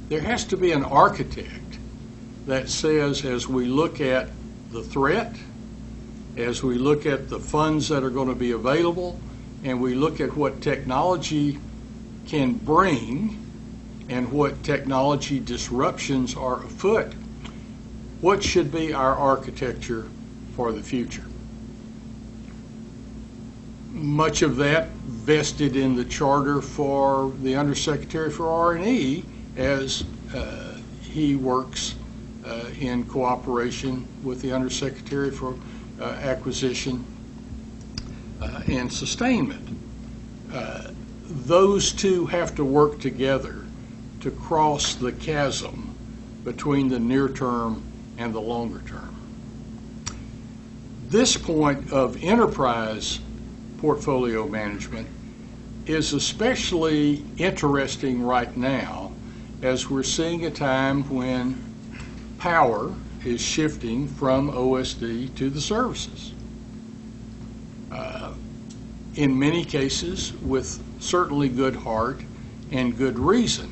There has to be an architect that says, as we look at the threat, as we look at the funds that are going to be available, and we look at what technology can bring and what technology disruptions are afoot, what should be our architecture for the future? Much of that vested in the charter for the Undersecretary for R&E as he works in cooperation with the Undersecretary for Acquisition and Sustainment. Those two have to work together to cross the chasm between the near term and the longer term. This point of enterprise portfolio management is especially interesting right now, as we're seeing a time when power is shifting from OSD to the services. In many cases, with certainly good heart and good reason.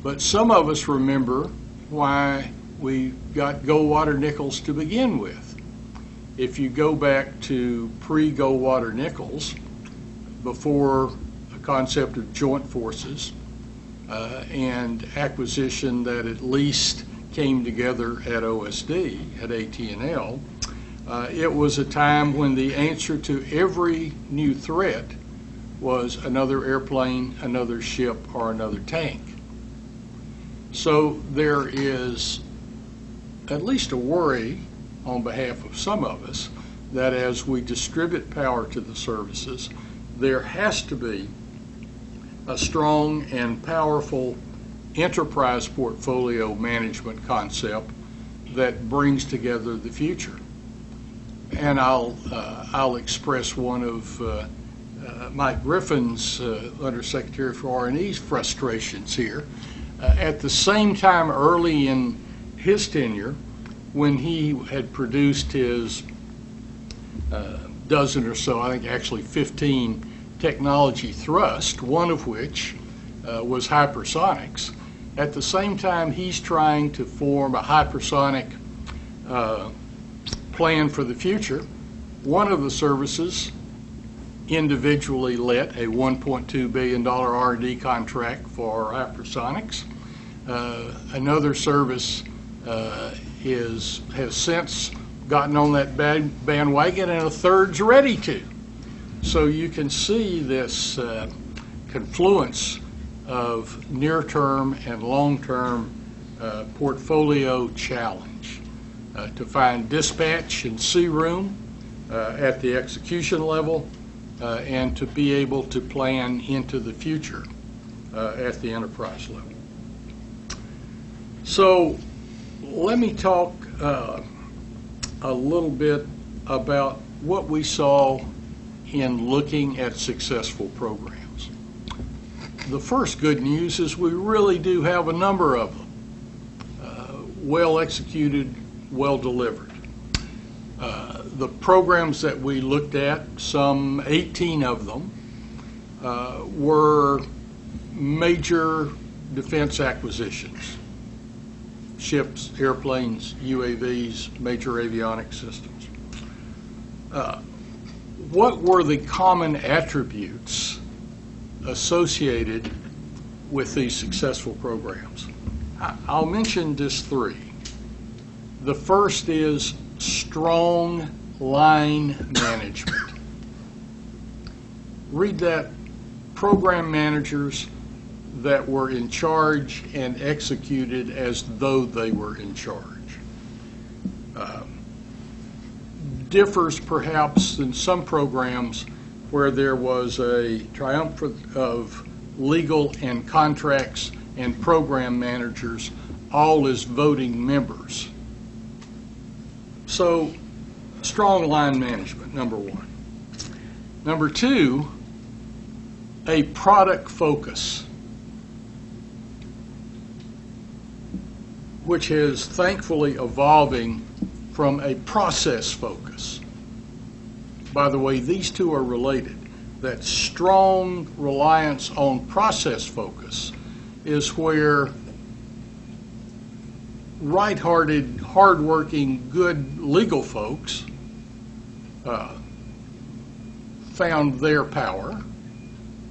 But some of us remember why we got Goldwater Nichols to begin with. If you go back to pre-Goldwater Nichols, before the concept of joint forces and acquisition that at least came together at OSD, at AT&L, it was a time when the answer to every new threat was another airplane, another ship, or another tank. So there is at least a worry on behalf of some of us that as we distribute power to the services, there has to be a strong and powerful enterprise portfolio management concept that brings together the future. And I'll express one of Mike Griffin's, Undersecretary for R&E's, frustrations here. At the same time, early in his tenure, when he had produced his dozen or so, I think actually 15 technology thrust, one of which was hypersonics. At the same time, he's trying to form a hypersonic plan for the future. One of the services individually let a $1.2 billion R&D contract for hypersonics. Another service has since gotten on that bandwagon, and a third's ready to. So you can see this confluence of near-term and long-term portfolio challenge to find dispatch and see room at the execution level and to be able to plan into the future at the enterprise level. So let me talk a little bit about what we saw in looking at successful programs. The first good news is we really do have a number of them. Well executed, well delivered. The programs that we looked at, some 18 of them, were major defense acquisitions. Ships, airplanes, UAVs, major avionics systems. What were the common attributes associated with these successful programs? I'll mention just three. The first is strong line management. Read that: program managers that were in charge and executed as though they were in charge. Differs perhaps in some programs where there was a triumph of legal and contracts and program managers all as voting members. So, strong line management, number one. Number two, a product focus, which is thankfully evolving from a process focus. By the way, these two are related. That strong reliance on process focus is where right-hearted, hard-working, good legal folks found their power.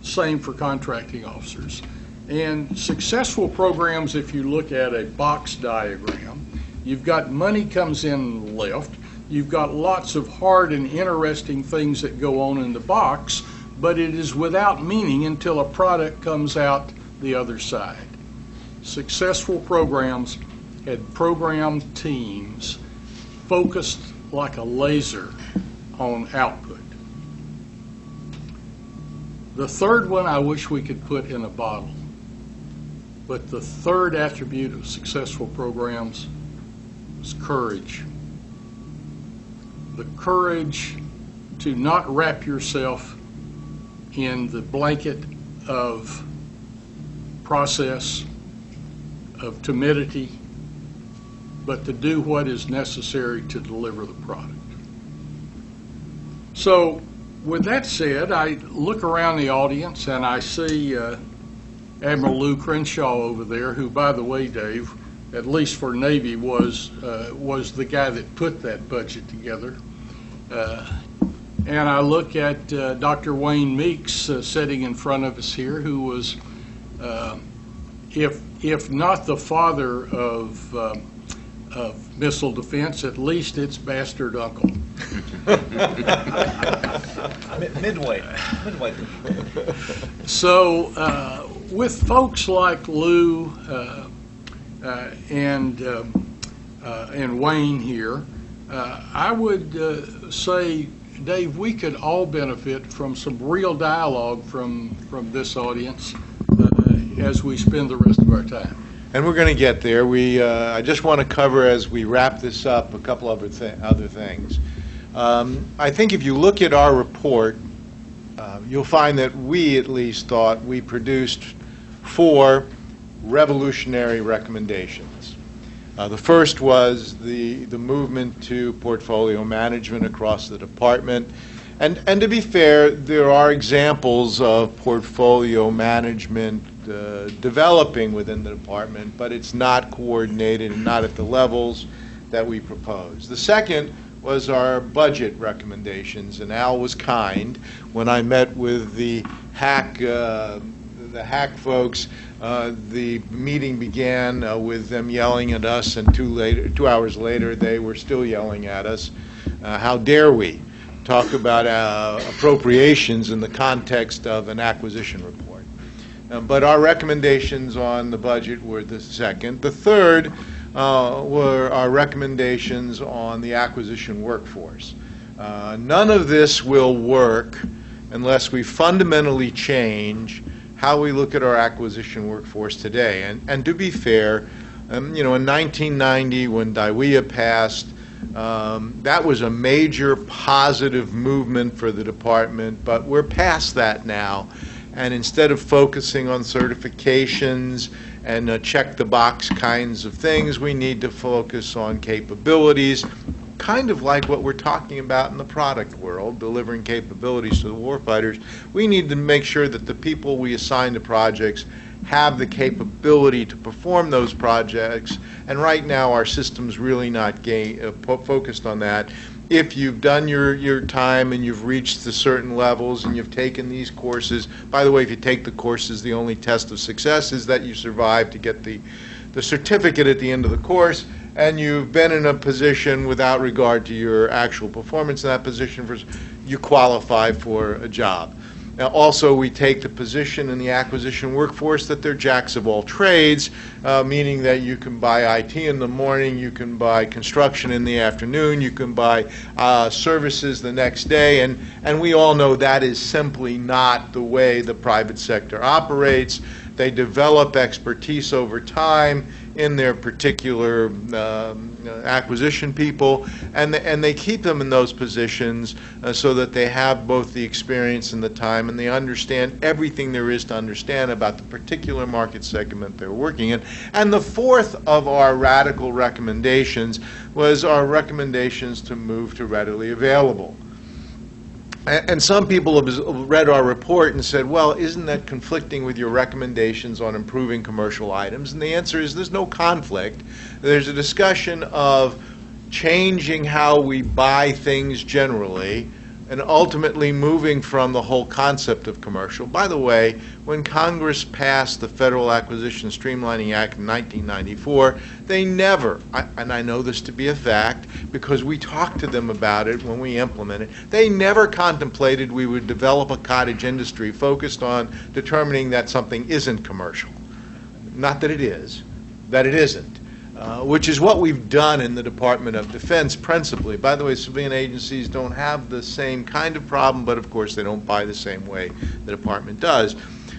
Same for contracting officers. And successful programs, if you look at a box diagram, you've got money comes in left, you've got lots of hard and interesting things that go on in the box, but it is without meaning until a product comes out the other side. Successful programs had program teams focused like a laser on output. The third one I wish we could put in a bottle, but the third attribute of successful programs is courage. The courage to not wrap yourself in the blanket of process, of timidity, but to do what is necessary to deliver the product. So, with that said, I look around the audience and I see Admiral Lou Crenshaw over there, who, by the way, Dave, at least for Navy, was the guy that put that budget together. And I look at Dr. Wayne Meeks sitting in front of us here, who was, if not the father of missile defense, at least its bastard uncle. Midway. So with folks like Lou and Wayne here, I would say, Dave, we could all benefit from some real dialogue from this audience as we spend the rest of our time. And we're going to get there. I just want to cover, as we wrap this up, a couple other things. I think if you look at our report, you'll find that we at least thought we produced 4 revolutionary recommendations. The first was the movement to portfolio management across the department. And to be fair, there are examples of portfolio management developing within the department, but it's not coordinated and not at the levels that we proposed. The second was our budget recommendations, and Al was kind when I met with the hack folks. The meeting began with them yelling at us, and 2 hours later they were still yelling at us. How dare we talk about appropriations in the context of an acquisition report? But our recommendations on the budget were the second. The third were our recommendations on the acquisition workforce. None of this will work unless we fundamentally change how we look at our acquisition workforce today. And to be fair, in 1990 when DIWEA passed, that was a major positive movement for the department, but we're past that now. And instead of focusing on certifications and check-the-box kinds of things, we need to focus on capabilities, kind of like what we're talking about in the product world, delivering capabilities to the warfighters. We need to make sure that the people we assign to projects have the capability to perform those projects, and right now our system's really not focused on that. If you've done your time and you've reached the certain levels and you've taken these courses, by the way, if you take the courses, the only test of success is that you survive to get the certificate at the end of the course, and you've been in a position without regard to your actual performance in that position, you qualify for a job. Now, also, we take the position in the acquisition workforce that they're jacks of all trades, meaning that you can buy IT in the morning, you can buy construction in the afternoon, you can buy services the next day, and we all know that is simply not the way the private sector operates. They develop expertise over time in their particular acquisition people, and they keep them in those positions so that they have both the experience and the time, and they understand everything there is to understand about the particular market segment they're working in. And the fourth of our radical recommendations was our recommendations to move to readily available. And some people have read our report and said, well, isn't that conflicting with your recommendations on improving commercial items? And the answer is there's no conflict. There's a discussion of changing how we buy things generally and ultimately moving from the whole concept of commercial. By the way, when Congress passed the Federal Acquisition Streamlining Act in 1994, they never, and I know this to be a fact because we talked to them about it when we implemented it, they never contemplated we would develop a cottage industry focused on determining that something isn't commercial. Not that it is, that it isn't. Which is what we've done in the Department of Defense principally. By the way, civilian agencies don't have the same kind of problem, but of course they don't buy the same way the department does.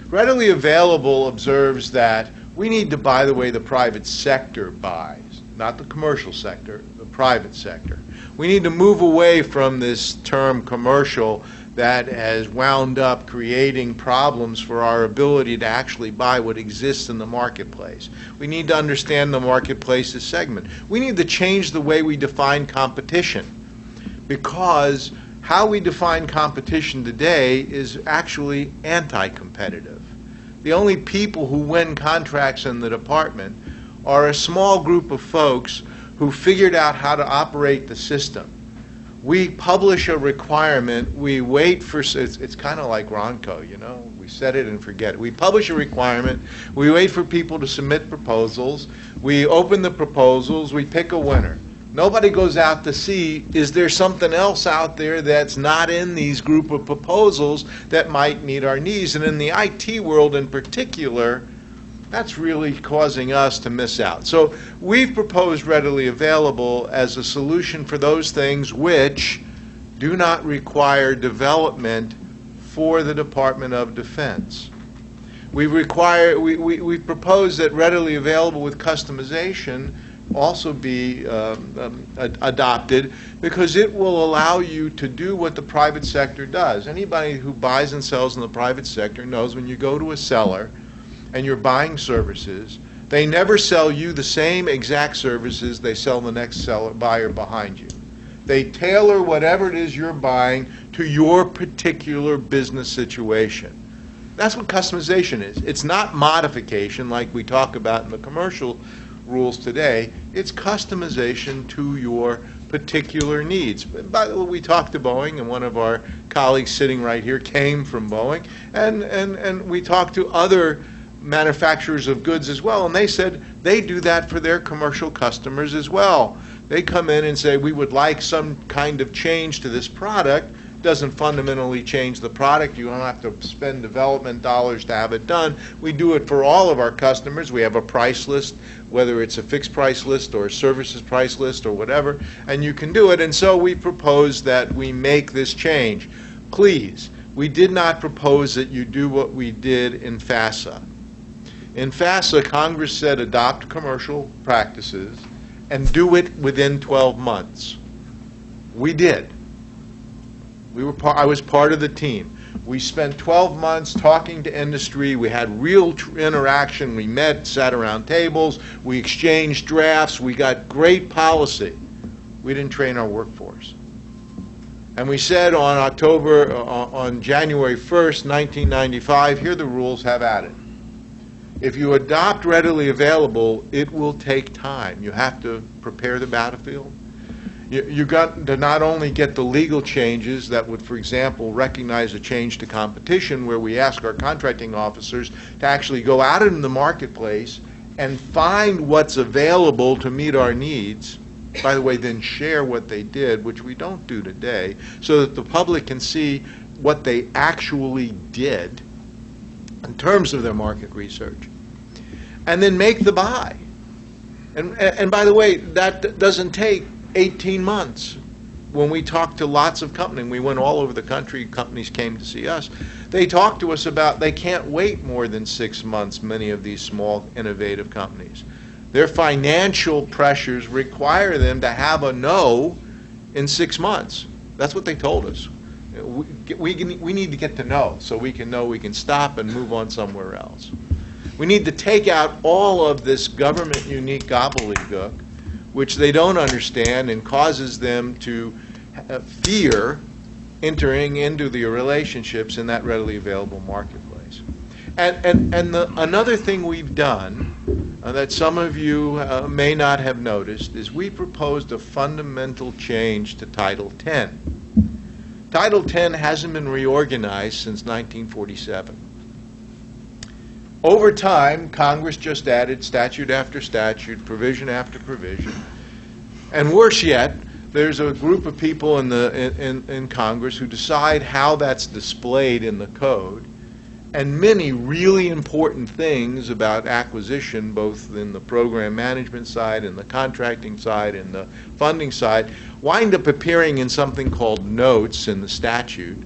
Readily available observes that we need to buy the way the private sector buys, not the commercial sector, the private sector. We need to move away from this term commercial that has wound up creating problems for our ability to actually buy what exists in the marketplace. We need to understand the marketplace's segment. We need to change the way we define competition, because how we define competition today is actually anti-competitive. The only people who win contracts in the department are a small group of folks who figured out how to operate the system. We publish a requirement, we wait for, it's kind of like Ronco, you know, we set it and forget it. We publish a requirement, we wait for people to submit proposals, we open the proposals, we pick a winner. Nobody goes out to see, is there something else out there that's not in these group of proposals that might meet our needs? And in the IT world in particular, that's really causing us to miss out. So we've proposed readily available as a solution for those things which do not require development for the Department of Defense. We propose that readily available with customization also be adopted, because it will allow you to do what the private sector does. Anybody who buys and sells in the private sector knows when you go to a seller and you're buying services, they never sell you the same exact services they sell the next buyer behind you. They tailor whatever it is you're buying to your particular business situation. That's what customization is. It's not modification like we talk about in the commercial rules today. It's customization to your particular needs. By the way, we talked to Boeing, and one of our colleagues sitting right here came from Boeing, and we talked to other manufacturers of goods as well, and they said they do that for their commercial customers as well. They come in and say, we would like some kind of change to this product, doesn't fundamentally change the product. You don't have to spend development dollars to have it done. We do it for all of our customers. We have a price list, whether it's a fixed price list or a services price list or whatever, and you can do it. And so we propose that we make this change. Please, we did not propose that you do what we did in FASA. In FASA, Congress said adopt commercial practices and do it within 12 months. We did. I was part of the team. We spent 12 months talking to industry. We had real interaction. We met, sat around tables. We exchanged drafts. We got great policy. We didn't train our workforce. And we said on January 1st, 1995, here are the rules, have at it. If you adopt readily available, it will take time. You have to prepare the battlefield. You got to not only get the legal changes that would, for example, recognize a change to competition, where we ask our contracting officers to actually go out in the marketplace and find what's available to meet our needs. By the way, then share what they did, which we don't do today, so that the public can see what they actually did in terms of their market research. And then make the buy. And by the way, that doesn't take 18 months. When we talked to lots of companies, we went all over the country, companies came to see us, they talked to us about they can't wait more than 6 months, many of these small, innovative companies. Their financial pressures require them to have a no in 6 months. That's what they told us. We need to get to no, so we can know we can stop and move on somewhere else. We need to take out all of this government unique gobbledygook, which they don't understand and causes them to fear entering into the relationships in that readily available marketplace. And another thing we've done that some of you may not have noticed is we proposed a fundamental change to Title X. Title X hasn't been reorganized since 1947. Over time, Congress just added statute after statute, provision after provision. And worse yet, there's a group of people in Congress who decide how that's displayed in the code. And many really important things about acquisition, both in the program management side and the contracting side and the funding side, wind up appearing in something called notes in the statute.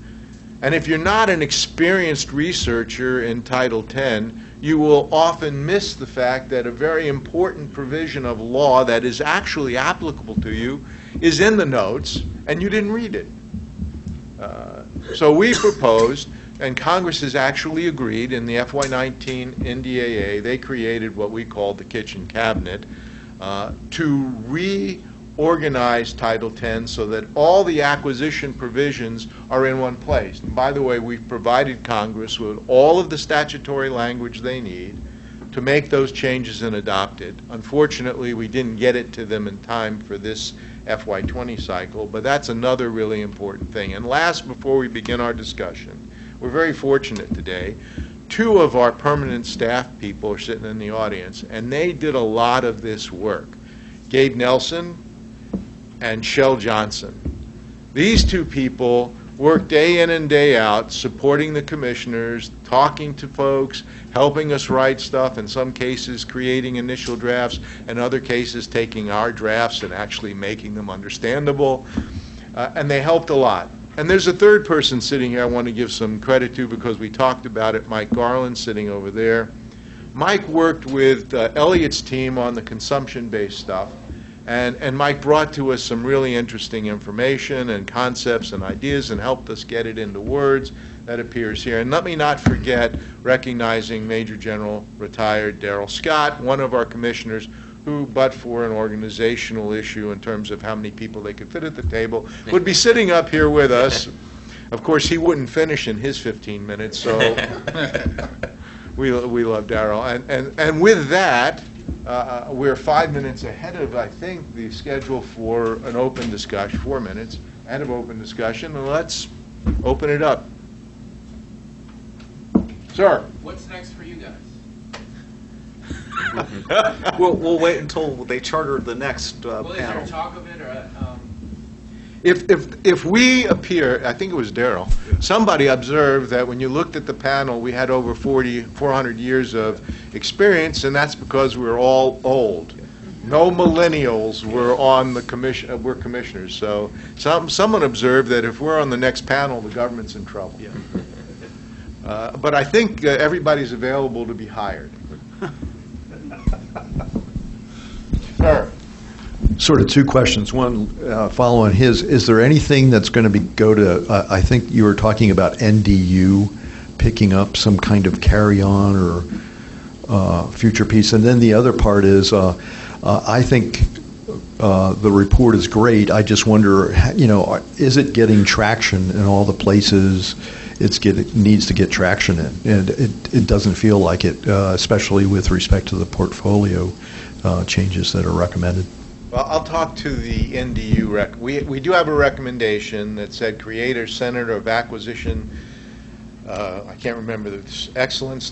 And if you're not an experienced researcher in Title X, you will often miss the fact that a very important provision of law that is actually applicable to you is in the notes, and you didn't read it. So we proposed, and Congress has actually agreed in the FY19 NDAA, they created what we called the kitchen cabinet to reorganize Title X so that all the acquisition provisions are in one place. And by the way, we've provided Congress with all of the statutory language they need to make those changes and adopt it. Unfortunately, we didn't get it to them in time for this FY20 cycle, but that's another really important thing. And last, before we begin our discussion, we're very fortunate today. 2 of our permanent staff people are sitting in the audience, and they did a lot of this work. Gabe Nelson and Shell Johnson. These 2 people work day in and day out supporting the commissioners, talking to folks, helping us write stuff, in some cases creating initial drafts, in other cases taking our drafts and actually making them understandable. And they helped a lot. And there's a 3rd person sitting here I want to give some credit to because we talked about it, Mike Garland, sitting over there. Mike worked with Elliot's team on the consumption-based stuff. And Mike brought to us some really interesting information and concepts and ideas and helped us get it into words that appears here. And let me not forget recognizing Major General retired Darrell Scott, one of our commissioners who, but for an organizational issue in terms of how many people they could fit at the table, would be sitting up here with us. Of course, he wouldn't finish in his 15 minutes, so we love Darrell. And with that, we're 5 minutes ahead of, I think, the schedule for an open discussion, 4 minutes ahead of open discussion, and let's open it up. Sir. What's next for you guys? We'll wait until they charter the next Well, is there panel. talk of it? Or, If we appear, I think it was Daryl, somebody observed that when you looked at the panel, we had over 400 years of experience, and that's because we were all old. No millennials were on the commission. We're commissioners. So someone observed that if we're on the next panel, the government's in trouble. But I think everybody's available to be hired. Sir. Sort of two questions. One, following his, is there anything that's going to go to, I think you were talking about NDU picking up some kind of carry-on or future piece? And then the other part is, I think the report is great. I just wonder, is it getting traction in all the places it needs to get traction in? And it doesn't feel like it, especially with respect to the portfolio changes that are recommended. Well, I'll talk to the NDU we do have a recommendation that said create a Center of Acquisition, I can't remember the excellence,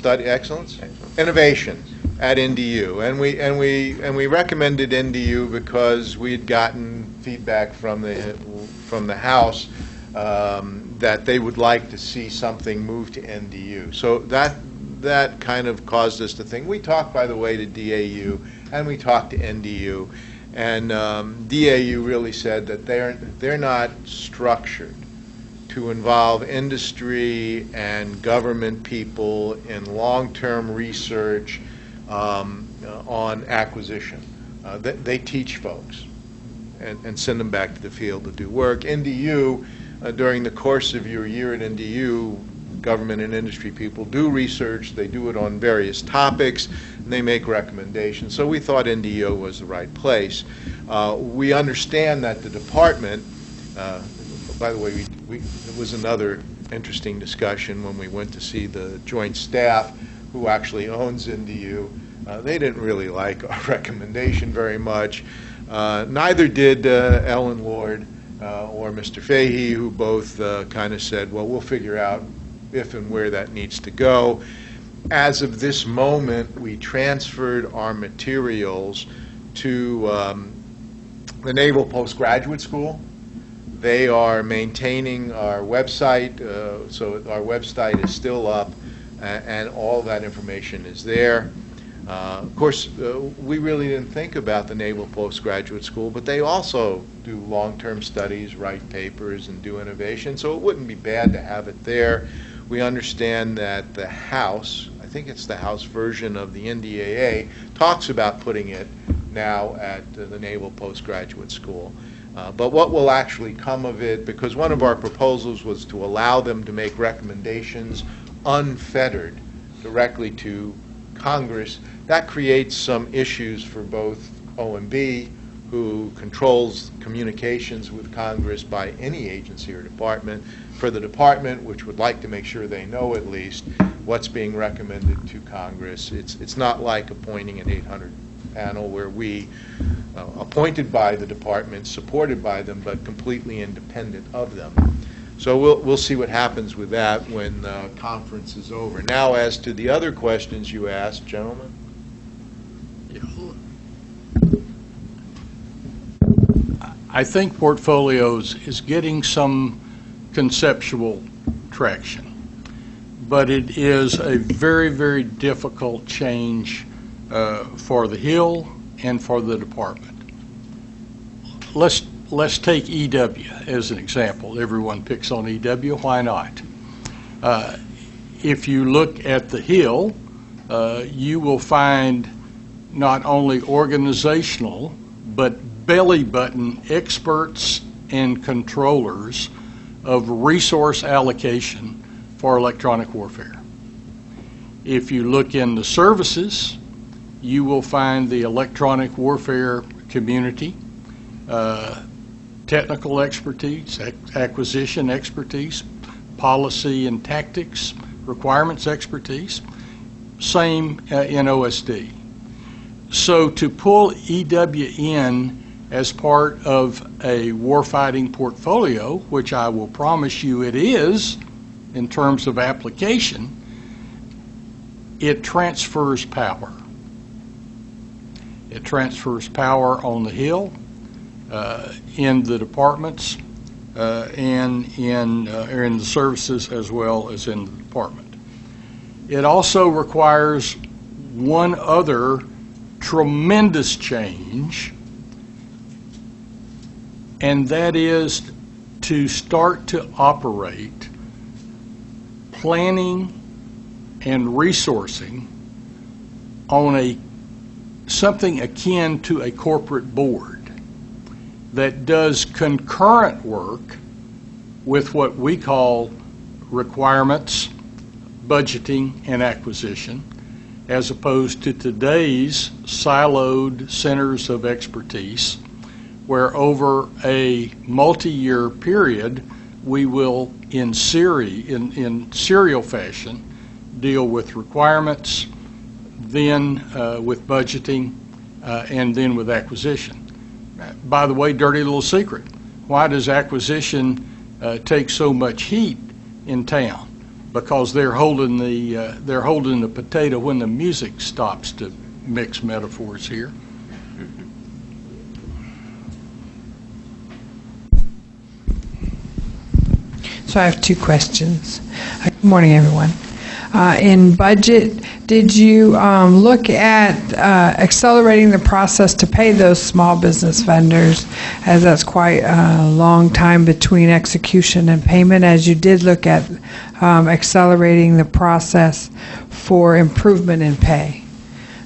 innovation at NDU, and we recommended NDU because we had gotten feedback from the House that they would like to see something move to NDU. So that kind of caused us to think. We talked, by the way, to DAU and we talked to NDU. And DAU really said that they're not structured to involve industry and government people in long-term research on acquisition. They teach folks and send them back to the field to do work. NDU, during the course of your year at NDU, government and industry people do research. They do it on various topics, and they make recommendations. So we thought NDO was the right place. We understand that the department, by the way, it was another interesting discussion when we went to see the Joint Staff, who actually owns NDU. They didn't really like our recommendation very much. Neither did Ellen Lord or Mr. Fahey, who both kind of said, well, we'll figure out if and where that needs to go. As of this moment, we transferred our materials to the Naval Postgraduate School. They are maintaining our website, so our website is still up, and all that information is there. Of course, we really didn't think about the Naval Postgraduate School, but they also do long-term studies, write papers, and do innovation, so it wouldn't be bad to have it there. We understand that the House, I think it's the House version of the NDAA, talks about putting it now at the Naval Postgraduate School. But what will actually come of it, because one of our proposals was to allow them to make recommendations unfettered directly to Congress, that creates some issues for both OMB, who controls communications with Congress by any agency or department, for the department, which would like to make sure they know at least what's being recommended to Congress. It's not like appointing an 800 panel where we, appointed by the department, supported by them, but completely independent of them. So we'll see what happens with that when the conference is over. Now, as to the other questions you asked, gentlemen. I think Portfolios is getting some conceptual traction, but it is a very, very difficult change for the Hill and for the department. Let's take EW as an example. Everyone picks on EW. Why not? If you look at the Hill, you will find not only organizational but belly button experts and controllers of resource allocation for electronic warfare. If you look in the services, you will find the electronic warfare community, technical expertise, acquisition expertise, policy and tactics, requirements expertise, same in OSD. So to pull EW in as part of a warfighting portfolio, which I will promise you it is in terms of application, it transfers power. It transfers power on the Hill, in the departments, and in the services as well as in the department. It also requires one other tremendous change, and that is to start to operate planning and resourcing on something akin to a corporate board that does concurrent work with what we call requirements, budgeting, and acquisition, as opposed to today's siloed centers of expertise, where over a multi-year period we will in serial fashion deal with requirements, then with budgeting, and then with acquisition. By the way, dirty little secret, why does acquisition take so much heat in town? Because they're holding the potato when the music stops, to mix metaphors here. So I have two questions. Good morning, everyone. In budget, did you look at accelerating the process to pay those small business vendors, as that's quite a long time between execution and payment, as you did look at accelerating the process for improvement in pay?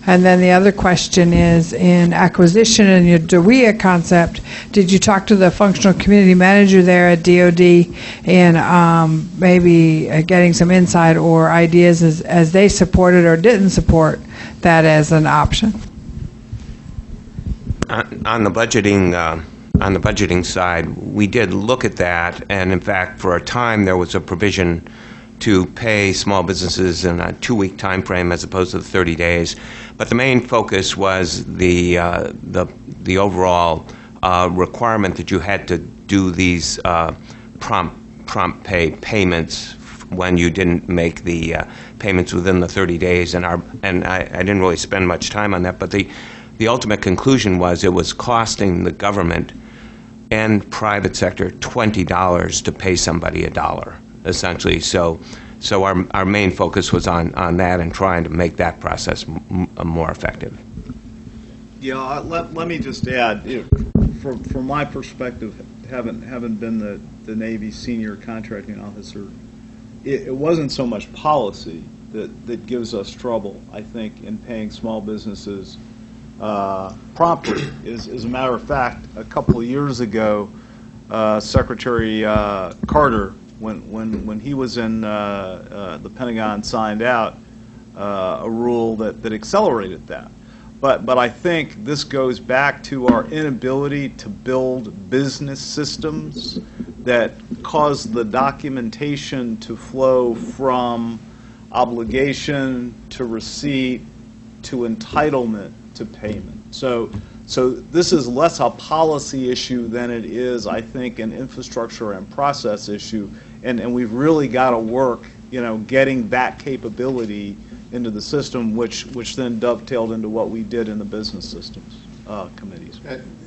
And then the other question is, in acquisition and your DOEA concept, did you talk to the functional community manager there at DOD and maybe getting some insight or ideas as they supported or didn't support that as an option? On the budgeting side, we did look at that, and in fact, for a time, there was a provision to pay small businesses in a 2-week time frame as opposed to the 30 days. But the main focus was the overall requirement that you had to do these prompt pay payments when you didn't make the payments within the 30 days. And I didn't really spend much time on that, but the ultimate conclusion was it was costing the government and private sector $20 to pay somebody $1. Essentially, so our main focus was on that and trying to make that process more effective. Yeah, let me just add, from my perspective, having been the Navy senior contracting officer, it wasn't so much policy that gives us trouble, I think, in paying small businesses promptly. As a matter of fact, a couple of years ago, Secretary Carter, when he was in the Pentagon, signed out a rule that accelerated that. But I think this goes back to our inability to build business systems that cause the documentation to flow from obligation to receipt to entitlement to payment. So this is less a policy issue than it is, I think, an infrastructure and process issue. And we've really got to work, getting that capability into the system, which then dovetailed into what we did in the business systems committees.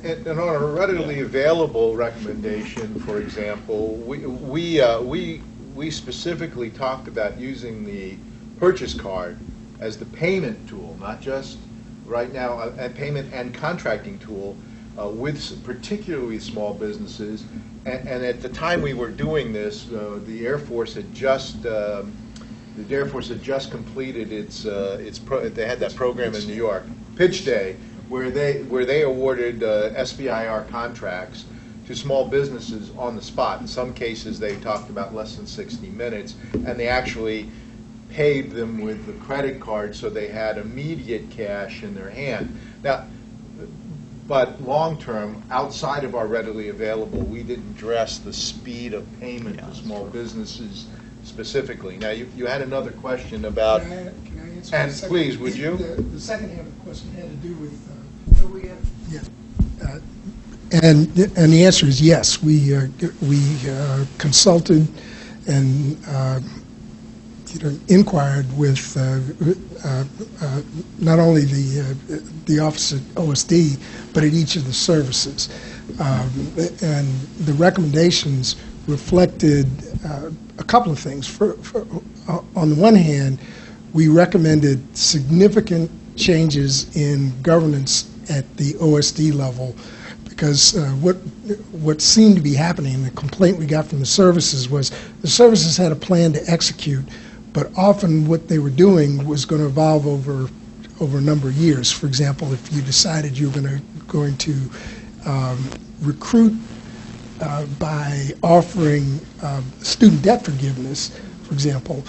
And on a readily available recommendation, for example, we specifically talked about using the purchase card as the payment tool, not just right now a payment and contracting tool with particularly small businesses. And at the time we were doing this, the Air Force had just completed they had that program in New York, Pitch Day, where they awarded SBIR contracts to small businesses on the spot. In some cases, they talked about less than 60 minutes, and they actually paid them with the credit card, so they had immediate cash in their hand. Now, but long-term, outside of our readily available, we didn't address the speed of payment to small businesses specifically. Now, you had another question about... Can I answer? And please, would you? The second half of the question had to do with... And the answer is yes. We consulted and inquired with not only the office at OSD, but at each of the services. And the recommendations reflected a couple of things. On the one hand, we recommended significant changes in governance at the OSD level, because what seemed to be happening, the complaint we got from the services was the services had a plan to execute, but often what they were doing was going to evolve over a number of years. For example, if you decided you were going to recruit by offering student debt forgiveness, for example,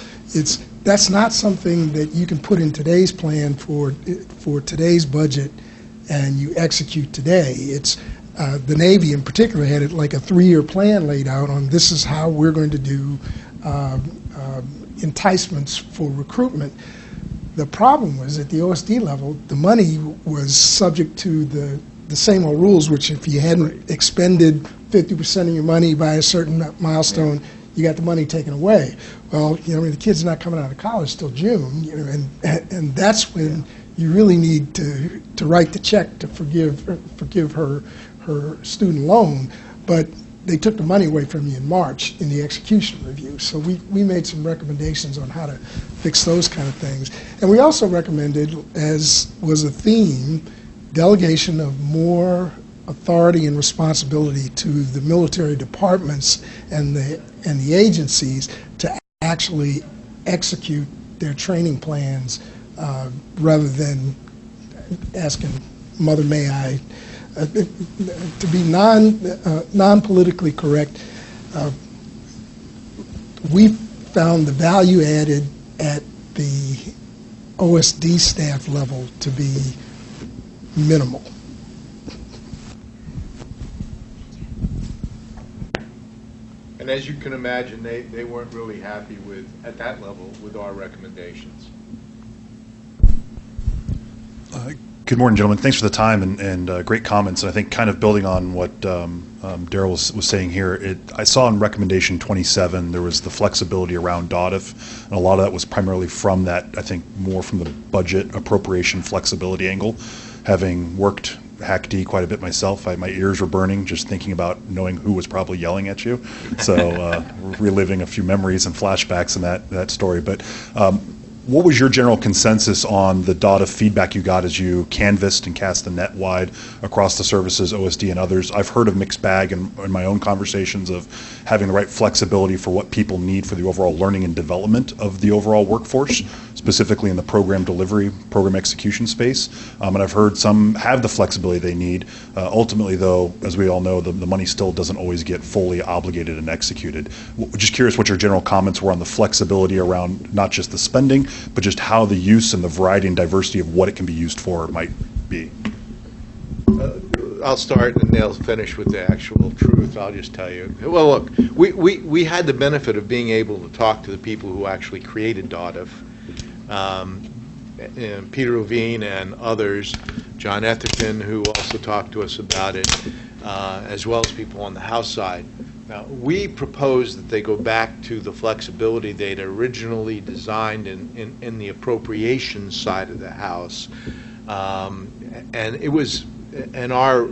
that's not something that you can put in today's plan for today's budget and you execute today. It's the Navy in particular had it like a 3-year plan laid out on this is how we're going to do enticements for recruitment. The problem was at the OSD level, the money was subject to the same old rules, which if you hadn't expended 50% of your money by a certain milestone, you got the money taken away. Well, the kid's not coming out of college till June, and that's when you really need to write the check to forgive her student loan. But they took the money away from you in March in the execution review. So we made some recommendations on how to fix those kind of things. And we also recommended, as was a theme, delegation of more authority and responsibility to the military departments and the agencies to actually execute their training plans rather than asking Mother May I. To be non-politically correct, we found the value added at the OSD staff level to be minimal. And as you can imagine, they weren't really happy with, at that level, with our recommendations. Good morning, gentlemen. Thanks for the time and great comments. And I think kind of building on what Daryl was saying here, I saw in recommendation 27 there was the flexibility around DOTIF, and a lot of that was primarily from that, I think, more from the budget appropriation flexibility angle. Having worked HACD quite a bit myself, my ears were burning just thinking about knowing who was probably yelling at you. So reliving a few memories and flashbacks in that story. But what was your general consensus on the DOTIF feedback you got as you canvassed and cast the net wide across the services, OSD and others? I've heard of mixed bag in my own conversations of having the right flexibility for what people need for the overall learning and development of the overall workforce, specifically in the program delivery, program execution space. And I've heard some have the flexibility they need. Ultimately, though, as we all know, the money still doesn't always get fully obligated and executed. Just curious what your general comments were on the flexibility around not just the spending, but just how the use and the variety and diversity of what it can be used for might be. I'll start and they'll finish with the actual truth. I'll just tell you. Well, look, we had the benefit of being able to talk to the people who actually created DOTIF, and Peter Levine and others, John Etherton, who also talked to us about it, as well as people on the House side. Now, we propose that they go back to the flexibility they'd originally designed in the appropriations side of the House, and it was, and our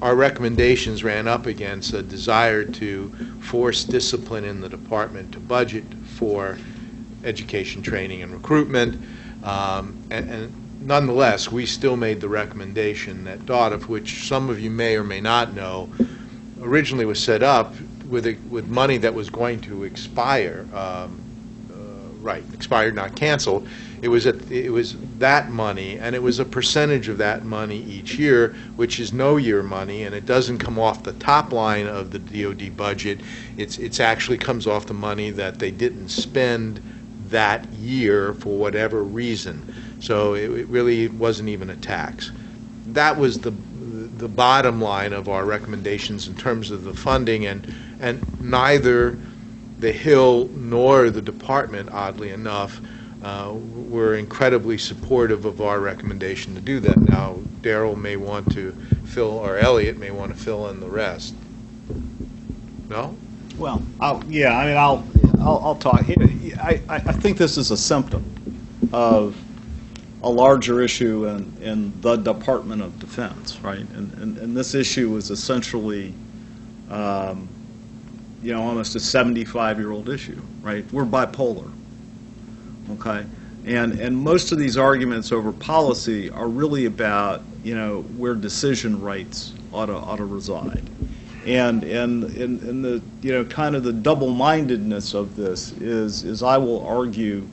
recommendations ran up against a desire to force discipline in the department to budget for education, training, and recruitment, and nonetheless, we still made the recommendation that DOTIF, which some of you may or may not know, originally was set up with money that was going to expire, expired, not canceled. It was that money, and it was a percentage of that money each year, which is no year money, and it doesn't come off the top line of the DoD budget. It's actually comes off the money that they didn't spend that year for whatever reason. So it really wasn't even a tax. That was the bottom line of our recommendations in terms of the funding, and neither the Hill nor the department, oddly enough, were incredibly supportive of our recommendation to do that. Now, Daryl may want to fill, or Elliot may want to fill in the rest. No? Well, I'll talk here. I think this is a symptom of a larger issue in the Department of Defense, right? And this issue is essentially, almost a 75-year-old issue, right? We're bipolar, okay? And most of these arguments over policy are really about, where decision rights ought to reside. And the, kind of the double-mindedness of this is I will argue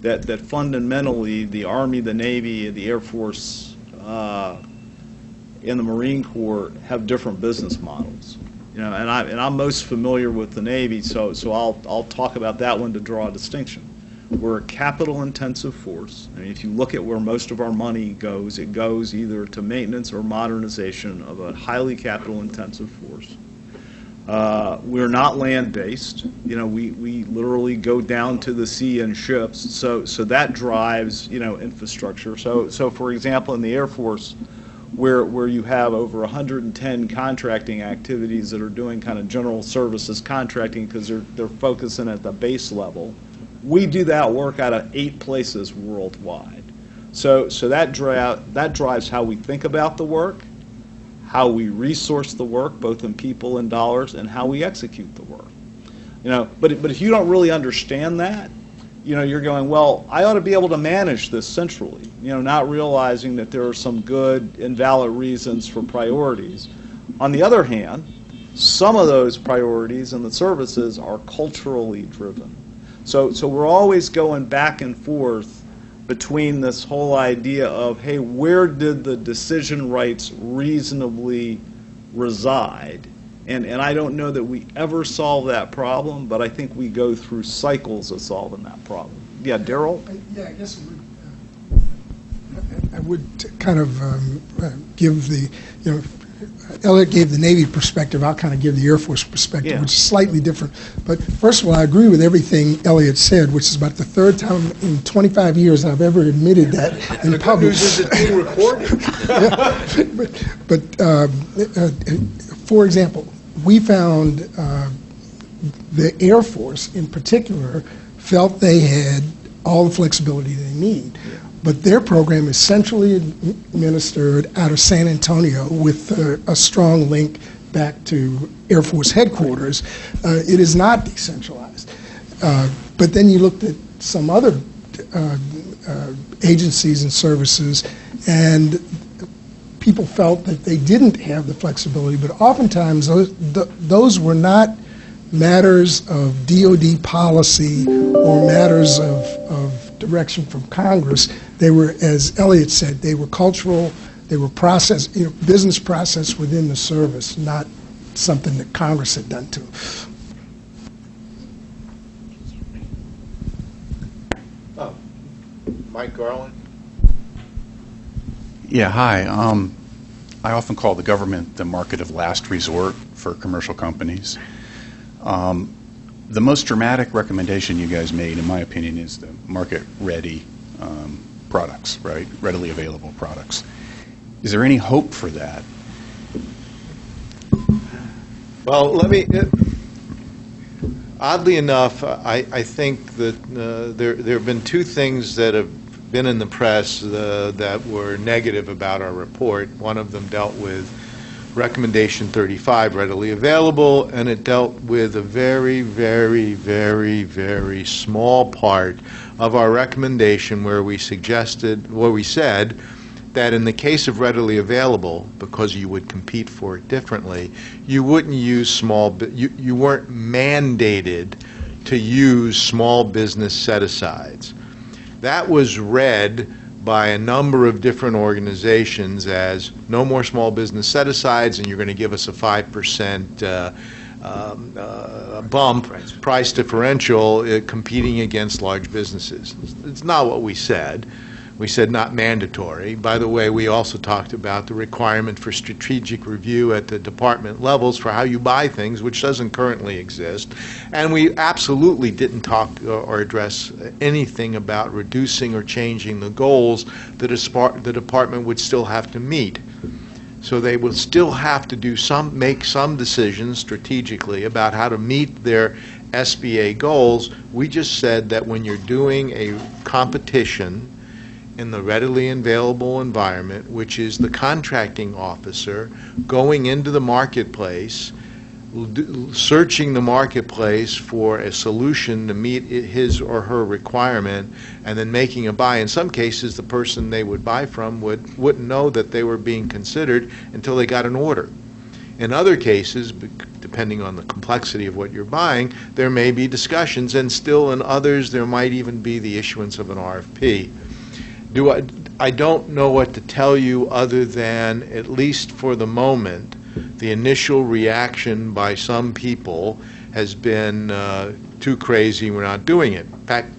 that fundamentally the Army, the Navy, the Air Force, and the Marine Corps have different business models. And I'm most familiar with the Navy, so I'll talk about that one to draw a distinction. We're a capital-intensive force. I mean, if you look at where most of our money goes, it goes either to maintenance or modernization of a highly capital-intensive force. We're not land-based. We literally go down to the sea in ships, so that drives, infrastructure. So for example, in the Air Force, where you have over 110 contracting activities that are doing kind of general services contracting because they're focusing at the base level, we do that work out of 8 places worldwide. So that drives how we think about the work, how we resource the work, both in people and dollars, and how we execute the work. But if you don't really understand that, you're going, well, I ought to be able to manage this centrally, not realizing that there are some good and valid reasons for priorities. On the other hand, some of those priorities and the services are culturally driven. So we're always going back and forth between this whole idea of, hey, where did the decision rights reasonably reside? And I don't know that we ever solve that problem, but I think we go through cycles of solving that problem. Yeah, Daryl? Yeah, I guess I would kind of give the, Elliot gave the Navy perspective, I'll kind of give the Air Force perspective, which is slightly different. But first of all, I agree with everything Elliot said, which is about the third time in 25 years I've ever admitted that in public. The good news is it's being recorded. But for example, we found the Air Force in particular felt they had all the flexibility they need. But their program is centrally administered out of San Antonio with a strong link back to Air Force headquarters. It is not decentralized. But then you looked at some other agencies and services, and people felt that they didn't have the flexibility, but oftentimes those were not matters of DoD policy or matters of direction from Congress. They were, as Elliot said, they were cultural, they were process, business process within the service, not something that Congress had done to. Oh, Mike Garland? Yeah, hi. I often call the government the market of last resort for commercial companies. The most dramatic recommendation you guys made, in my opinion, is the market-ready products, right? Readily available products. Is there any hope for that? Well, oddly enough, I think that there have been 2 things that have been in the press that were negative about our report. One of them dealt with Recommendation 35, readily available, and it dealt with a very, very, very, very small part of our recommendation where we said that in the case of readily available, because you would compete for it differently, you wouldn't use you weren't mandated to use small business set-asides. That was read by a number of different organizations as no more small business set-asides, and you're going to give us a 5% bump, price differential, competing against large businesses. It's not what we said. We said not mandatory. By the way, we also talked about the requirement for strategic review at the department levels for how you buy things, which doesn't currently exist. And we absolutely didn't talk or address anything about reducing or changing the goals that the department would still have to meet. So they will still have to make some decisions strategically about how to meet their SBA goals. We just said that when you're doing a competition in the readily available environment, which is the contracting officer going into the marketplace, searching the marketplace for a solution to meet his or her requirement, and then making a buy. In some cases, the person they would buy from wouldn't know that they were being considered until they got an order. In other cases, depending on the complexity of what you're buying, there may be discussions, and still in others there might even be the issuance of an RFP. I don't know what to tell you other than, at least for the moment, the initial reaction by some people has been too crazy, we're not doing it. In fact,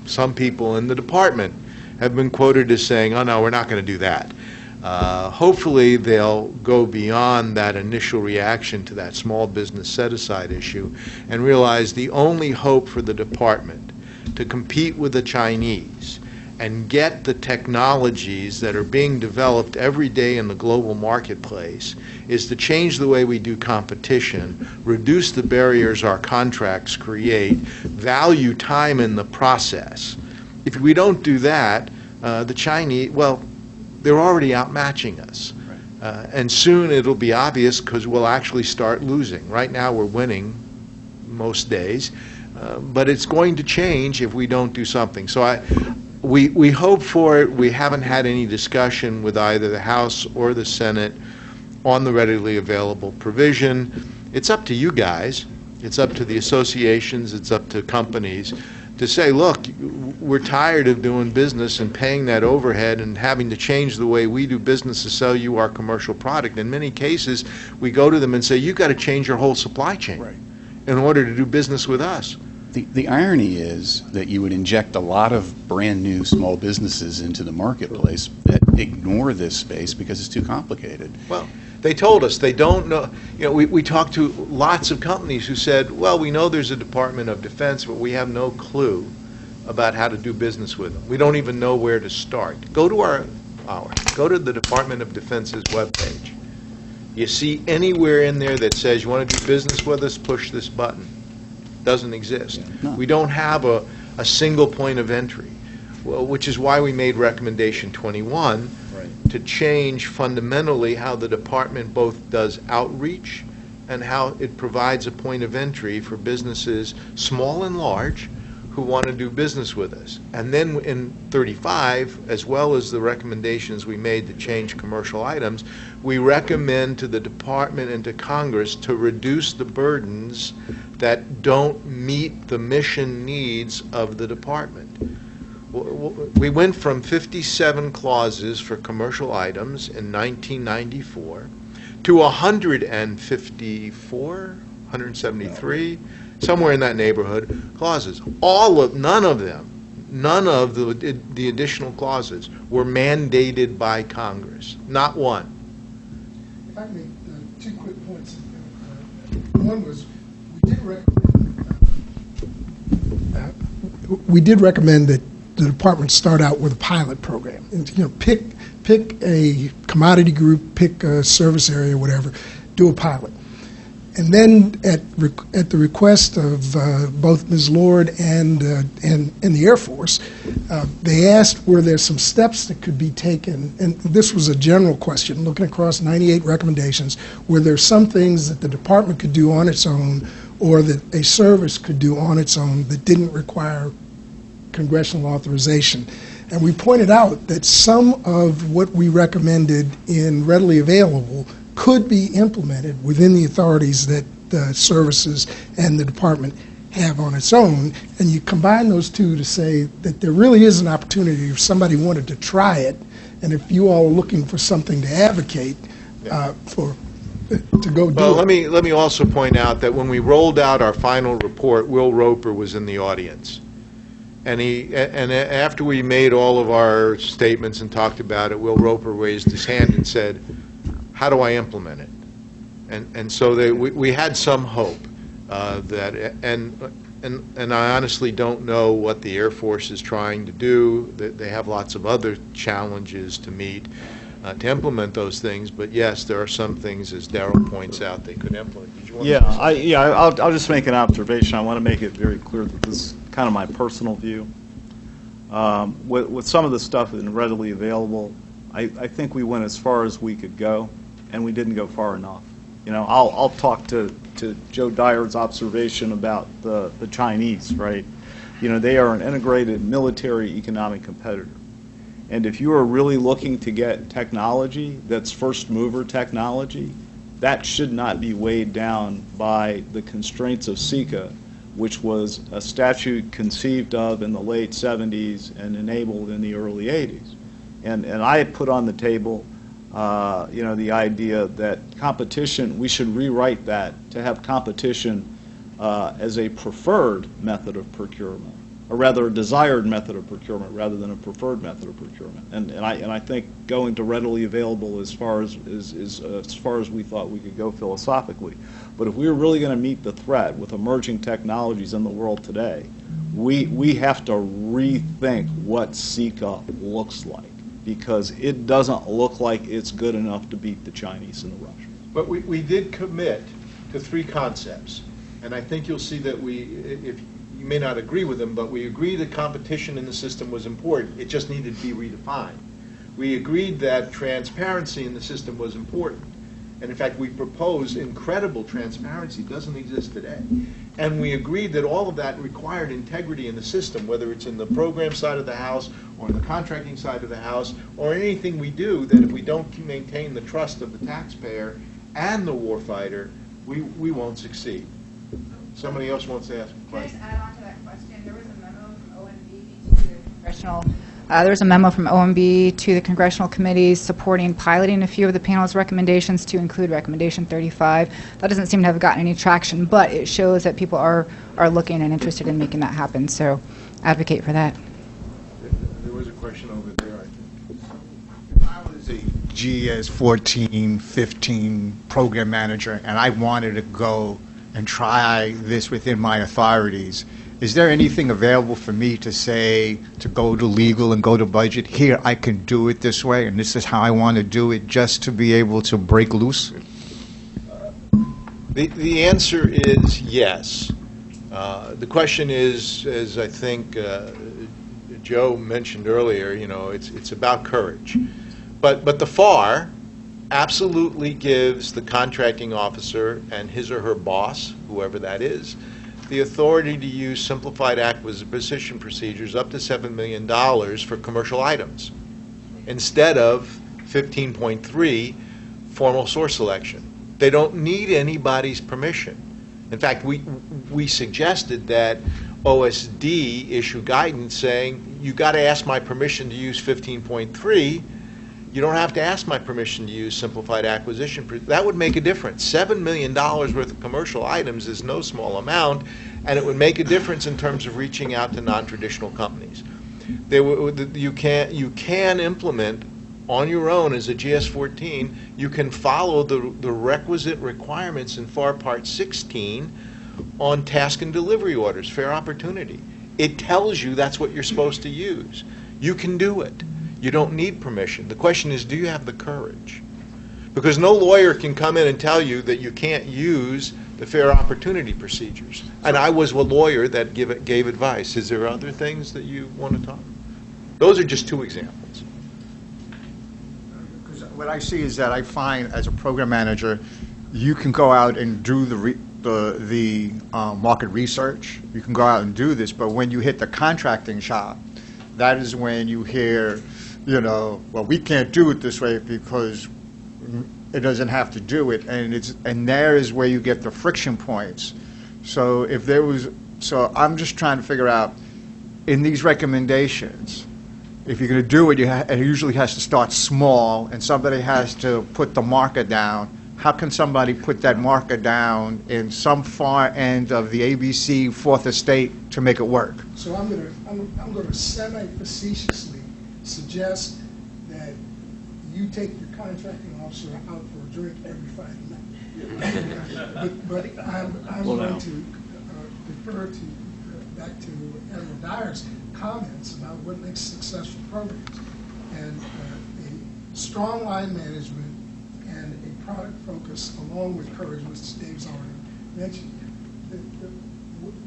some people in the department have been quoted as saying, oh no, we're not going to do that. Hopefully they'll go beyond that initial reaction to that small business set-aside issue and realize the only hope for the department to compete with the Chinese and get the technologies that are being developed every day in the global marketplace is to change the way we do competition, reduce the barriers our contracts create, value time in the process. If we don't do that, the Chinese, well, they're already outmatching us. And soon it'll be obvious because we'll actually start losing. Right now we're winning most days, but it's going to change if we don't do something. So we hope for it. We haven't had any discussion with either the House or the Senate on the readily available provision. It's up to you guys. It's up to the associations. It's up to companies to say, look, we're tired of doing business and paying that overhead and having to change the way we do business to sell you our commercial product. In many cases, we go to them and say, you've got to change your whole supply chain in order to do business with us. The irony is that you would inject a lot of brand new small businesses into the marketplace that ignore this space because it's too complicated. Well, they told us they don't know. You know, we talked to lots of companies who said, well, we know there's a Department of Defense, but we have no clue about how to do business with them. We don't even know where to start. Go to the Department of Defense's webpage. You see anywhere in there that says you want to do business with us, push this button. Doesn't exist. No. We don't have a single point of entry, well, which is why we made recommendation 21 to change fundamentally how the department both does outreach and how it provides a point of entry for businesses, small and large, who want to do business with us. And then in 35, as well as the recommendations we made to change commercial items, we recommend to the department and to Congress to reduce the burdens that don't meet the mission needs of the department. We went from 57 clauses for commercial items in 1994 to 153, somewhere in that neighborhood, clauses. None of the additional clauses were mandated by Congress. Not one. If I can make two quick points. One was, we did recommend that the department start out with a pilot program. And, pick a commodity group, pick a service area, whatever, do a pilot. And then at the request of both Ms. Lord and the Air Force, they asked were there some steps that could be taken, and this was a general question, looking across 98 recommendations, were there some things that the department could do on its own or that a service could do on its own that didn't require congressional authorization. And we pointed out that some of what we recommended in readily available could be implemented within the authorities that the services and the department have on its own, and you combine those two to say that there really is an opportunity if somebody wanted to try it, and if you all are looking for something to advocate to go do Well, it. let me also point out that when we rolled out our final report, Will Roper was in the audience. And after we made all of our statements and talked about it, Will Roper raised his hand and said, how do I implement it? And so we had some hope that, and I honestly don't know what the Air Force is trying to do. They have lots of other challenges to meet to implement those things. But yes, there are some things, as Darrell points out, they could implement. Did you want to say something? I'll just make an observation. I want to make it very clear that this is kind of my personal view. With some of the stuff that's readily available, I think we went as far as we could go, and we didn't go far enough. You know, I'll talk to Joe Dyer's observation about the Chinese, right? You know, they are an integrated military economic competitor. And if you are really looking to get technology that's first mover technology, that should not be weighed down by the constraints of CICA, which was a statute conceived of in the late 70s and enabled in the early 80s. And I had put on the table, you know, the idea that competition, we should rewrite that to have competition as a preferred method of procurement, or rather a desired method of procurement rather than a preferred method of procurement. And I think going to readily available as far as we thought we could go philosophically. But if we're really going to meet the threat with emerging technologies in the world today, we have to rethink what CICA looks like, because it doesn't look like it's good enough to beat the Chinese and the Russians. But we did commit to 3 concepts, and I think you'll see that if you may not agree with them, but we agreed that competition in the system was important. It just needed to be redefined. We agreed that transparency in the system was important. And in fact, we proposed incredible transparency. It doesn't exist today. And we agreed that all of that required integrity in the system, whether it's in the program side of the house or in the contracting side of the house, or anything we do, that if we don't maintain the trust of the taxpayer and the warfighter, we won't succeed. Somebody else wants to ask a Can I question. just add on to that question? There was a memo from OMB to the congressional. There was a memo from OMB to the congressional committees supporting piloting a few of the panel's recommendations, to include recommendation 35. That doesn't seem to have gotten any traction, but it shows that people are looking and interested in making that happen. So advocate for that. There was a question over there, I think. If I was a GS 14, 15 program manager and I wanted to go and try this within my authorities, is there anything available for me to say, to go to legal and go to budget? Here, I can do it this way, and this is how I want to do it, just to be able to break loose? The answer is yes. The question is, as I think Joe mentioned earlier, you know, it's about courage. But the FAR absolutely gives the contracting officer and his or her boss, whoever that is, the authority to use simplified acquisition procedures up to $7 million for commercial items, instead of 15.3 formal source selection. They don't need anybody's permission. In fact, we suggested that OSD issue guidance saying, you got to ask my permission to use 15.3. You don't have to ask my permission to use simplified acquisition. That would make a difference. $7 million worth of commercial items is no small amount, and it would make a difference in terms of reaching out to non-traditional companies. You can implement on your own as a GS-14. You can follow the requisite requirements in FAR Part 16 on task and delivery orders, fair opportunity. It tells you that's what you're supposed to use. You can do it. You don't need permission. The question is, do you have the courage? Because no lawyer can come in and tell you that you can't use the fair opportunity procedures. And I was a lawyer that gave advice. Is there other things that you want to talk about? Those are just 2 examples. Because what I see is that I find, as a program manager, you can go out and do the market research. You can go out and do this, but when you hit the contracting shop, that is when you hear, you know, well, we can't do it this way because it doesn't have to do it, and there is where you get the friction points. So I'm just trying to figure out, in these recommendations, if you're going to do it, it usually has to start small, and somebody has to put the marker down. How can somebody put that marker down in some far end of the ABC Fourth Estate to make it work? So I'm going to semi-facetiously suggest that you take your contracting officer out for a drink every Friday night. but I'm going to defer back to Admiral Dyer's comments about what makes successful programs. And a strong line management and a product focus, along with courage, which Dave's already mentioned. The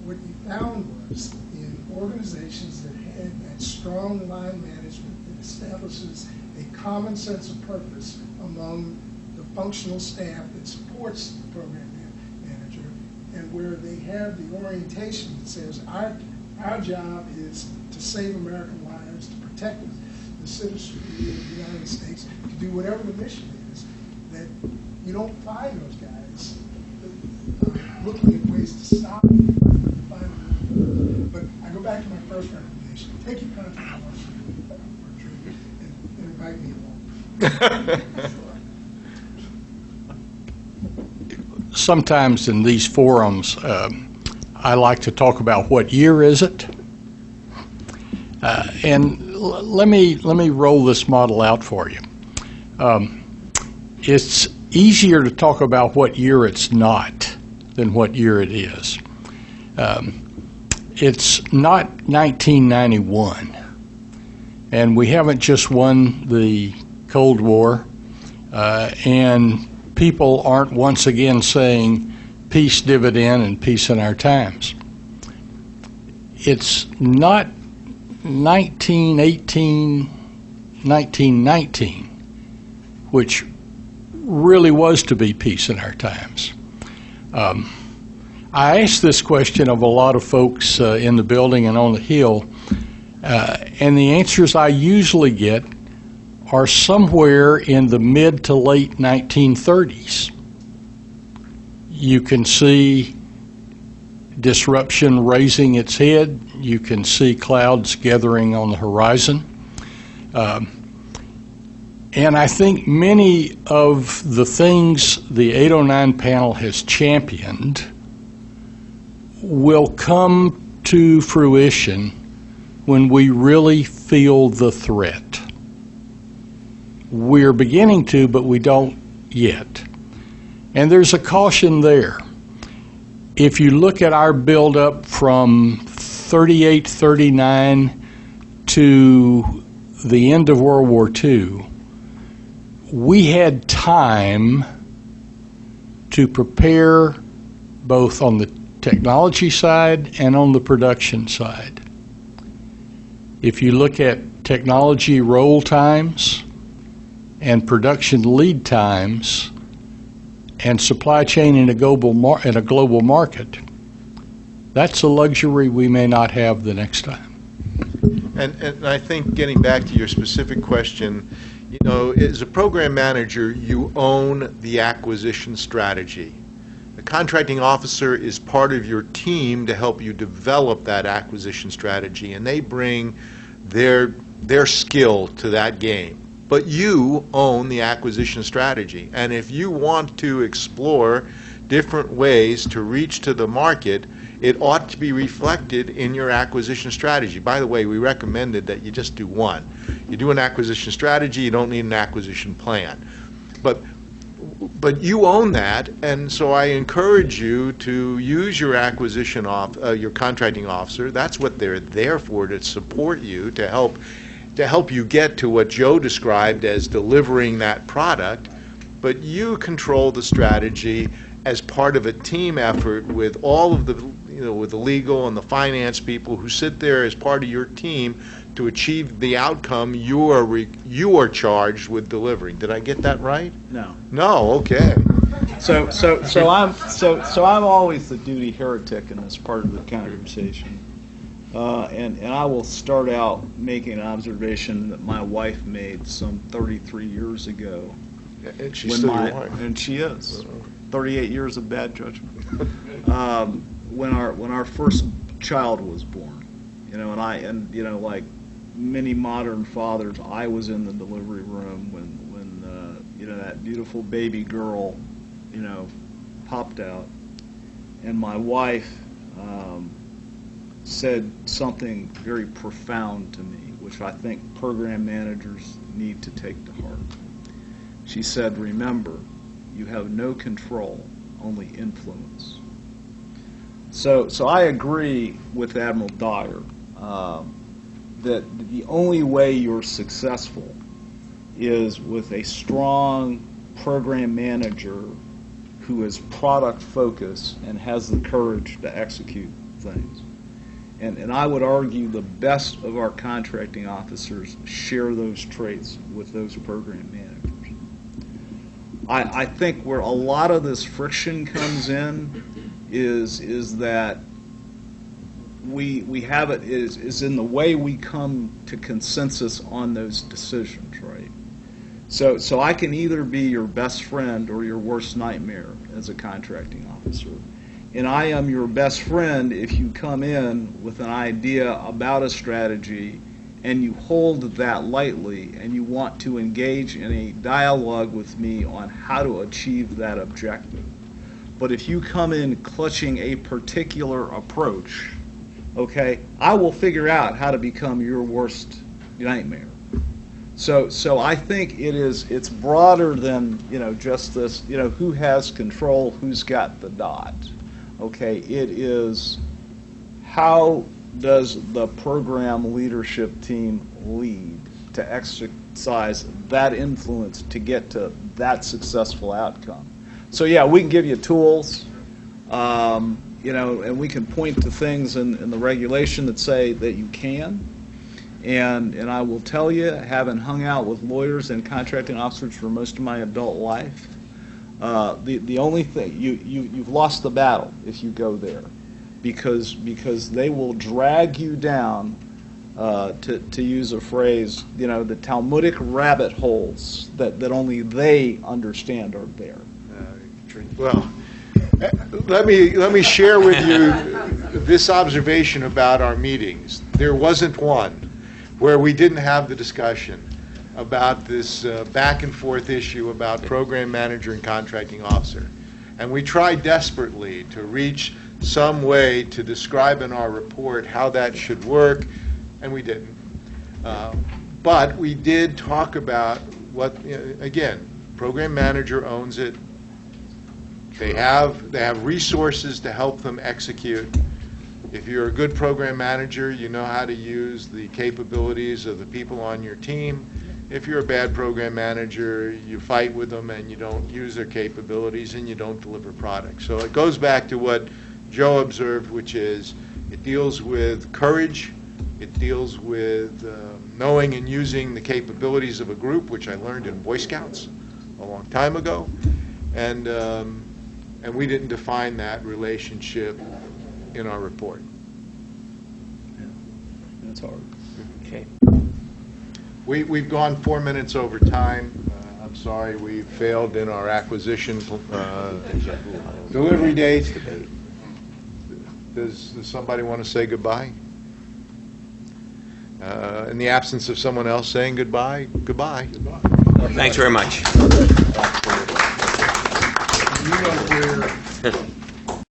what you found was in organizations that had that strong line management that establishes a common sense of purpose among the functional staff that supports the program manager, and where they have the orientation that says our job is to save American lives, to protect the citizenry of the United States, to do whatever the mission is, that you don't find those guys looking at ways to stop it. But I go back to my first recommendation. Take your contract officer for a trip and invite me along. Sometimes in these forums, I like to talk about what year is it. And let me roll this model out for you. It's easier to talk about what year it's not than what year it is. It's not 1991, and we haven't just won the Cold War, and people aren't once again saying peace dividend and peace in our times. It's not 1918, 1919, which really was to be peace in our times. I asked this question of a lot of folks in the building and on the Hill, and the answers I usually get are somewhere in the mid to late 1930s. You can see disruption raising its head. You can see clouds gathering on the horizon. And I think many of the things the 809 panel has championed will come to fruition when we really feel the threat. We're beginning to, but we don't yet. And there's a caution there. If you look at our buildup from 38, 39 to the end of World War II, we had time to prepare both on the technology side and on the production side. If you look at technology roll times and production lead times and supply chain in a global market, that's a luxury we may not have the next time. And I think getting back to your specific question, you know, as a program manager, you own the acquisition strategy. The contracting officer is part of your team to help you develop that acquisition strategy, and they bring their skill to that game. But you own the acquisition strategy, and if you want to explore different ways to reach to the market, it ought to be reflected in your acquisition strategy. By the way, we recommended that you just do one. You do an acquisition strategy, you don't need an acquisition plan. But you own that, and so I encourage you to use your your contracting officer. That's what they're there for, to support you, to help you get to what Joe described as delivering that product. But you control the strategy as part of a team effort with all of the, with the legal and the finance people who sit there as part of your team to achieve the outcome you are charged with delivering. Did I get that right? No. No. Okay. So I'm always the duty heretic in this part of the conversation, and I will start out making an observation that my wife made some 33 years ago. And she's still your wife. And she is. 38 years of bad judgment. When our first child was born, and like many modern fathers, I was in the delivery room when that beautiful baby girl, popped out, and my wife said something very profound to me, which I think program managers need to take to heart. She said, "Remember, you have no control, only influence." So I agree with Admiral Dyer that the only way you're successful is with a strong program manager who is product focused and has the courage to execute things. And I would argue the best of our contracting officers share those traits with those program managers. I think where a lot of this friction comes in is that we have it is in the way we come to consensus on those decisions, right? So I can either be your best friend or your worst nightmare as a contracting officer. And I am your best friend if you come in with an idea about a strategy and you hold that lightly and you want to engage in a dialogue with me on how to achieve that objective. But if you come in clutching a particular approach, okay, I will figure out how to become your worst nightmare. So I think it's broader than, just this, who has control, who's got the dot. Okay, it is how does the program leadership team lead to exercise that influence to get to that successful outcome. So yeah, we can give you tools, and we can point to things in the regulation that say that you can. And I will tell you, having hung out with lawyers and contracting officers for most of my adult life, the only thing you've lost the battle if you go there, because they will drag you down, to use a phrase, the Talmudic rabbit holes that only they understand are there. Well, let me share with you this observation about our meetings. There wasn't one where we didn't have the discussion about this back and forth issue about program manager and contracting officer. And we tried desperately to reach some way to describe in our report how that should work, and we didn't. But we did talk about what, again, program manager owns it. They have resources to help them execute. If you're a good program manager, you know how to use the capabilities of the people on your team. If you're a bad program manager, you fight with them and you don't use their capabilities and you don't deliver products. So it goes back to what Joe observed, which is it deals with courage, it deals with knowing and using the capabilities of a group, which I learned in Boy Scouts a long time ago, and we didn't define that relationship in our report. That's hard. Okay. We've gone 4 minutes over time. I'm sorry, we failed in our acquisition delivery date. Does somebody want to say goodbye? In the absence of someone else saying goodbye, goodbye. Thanks very much. You know where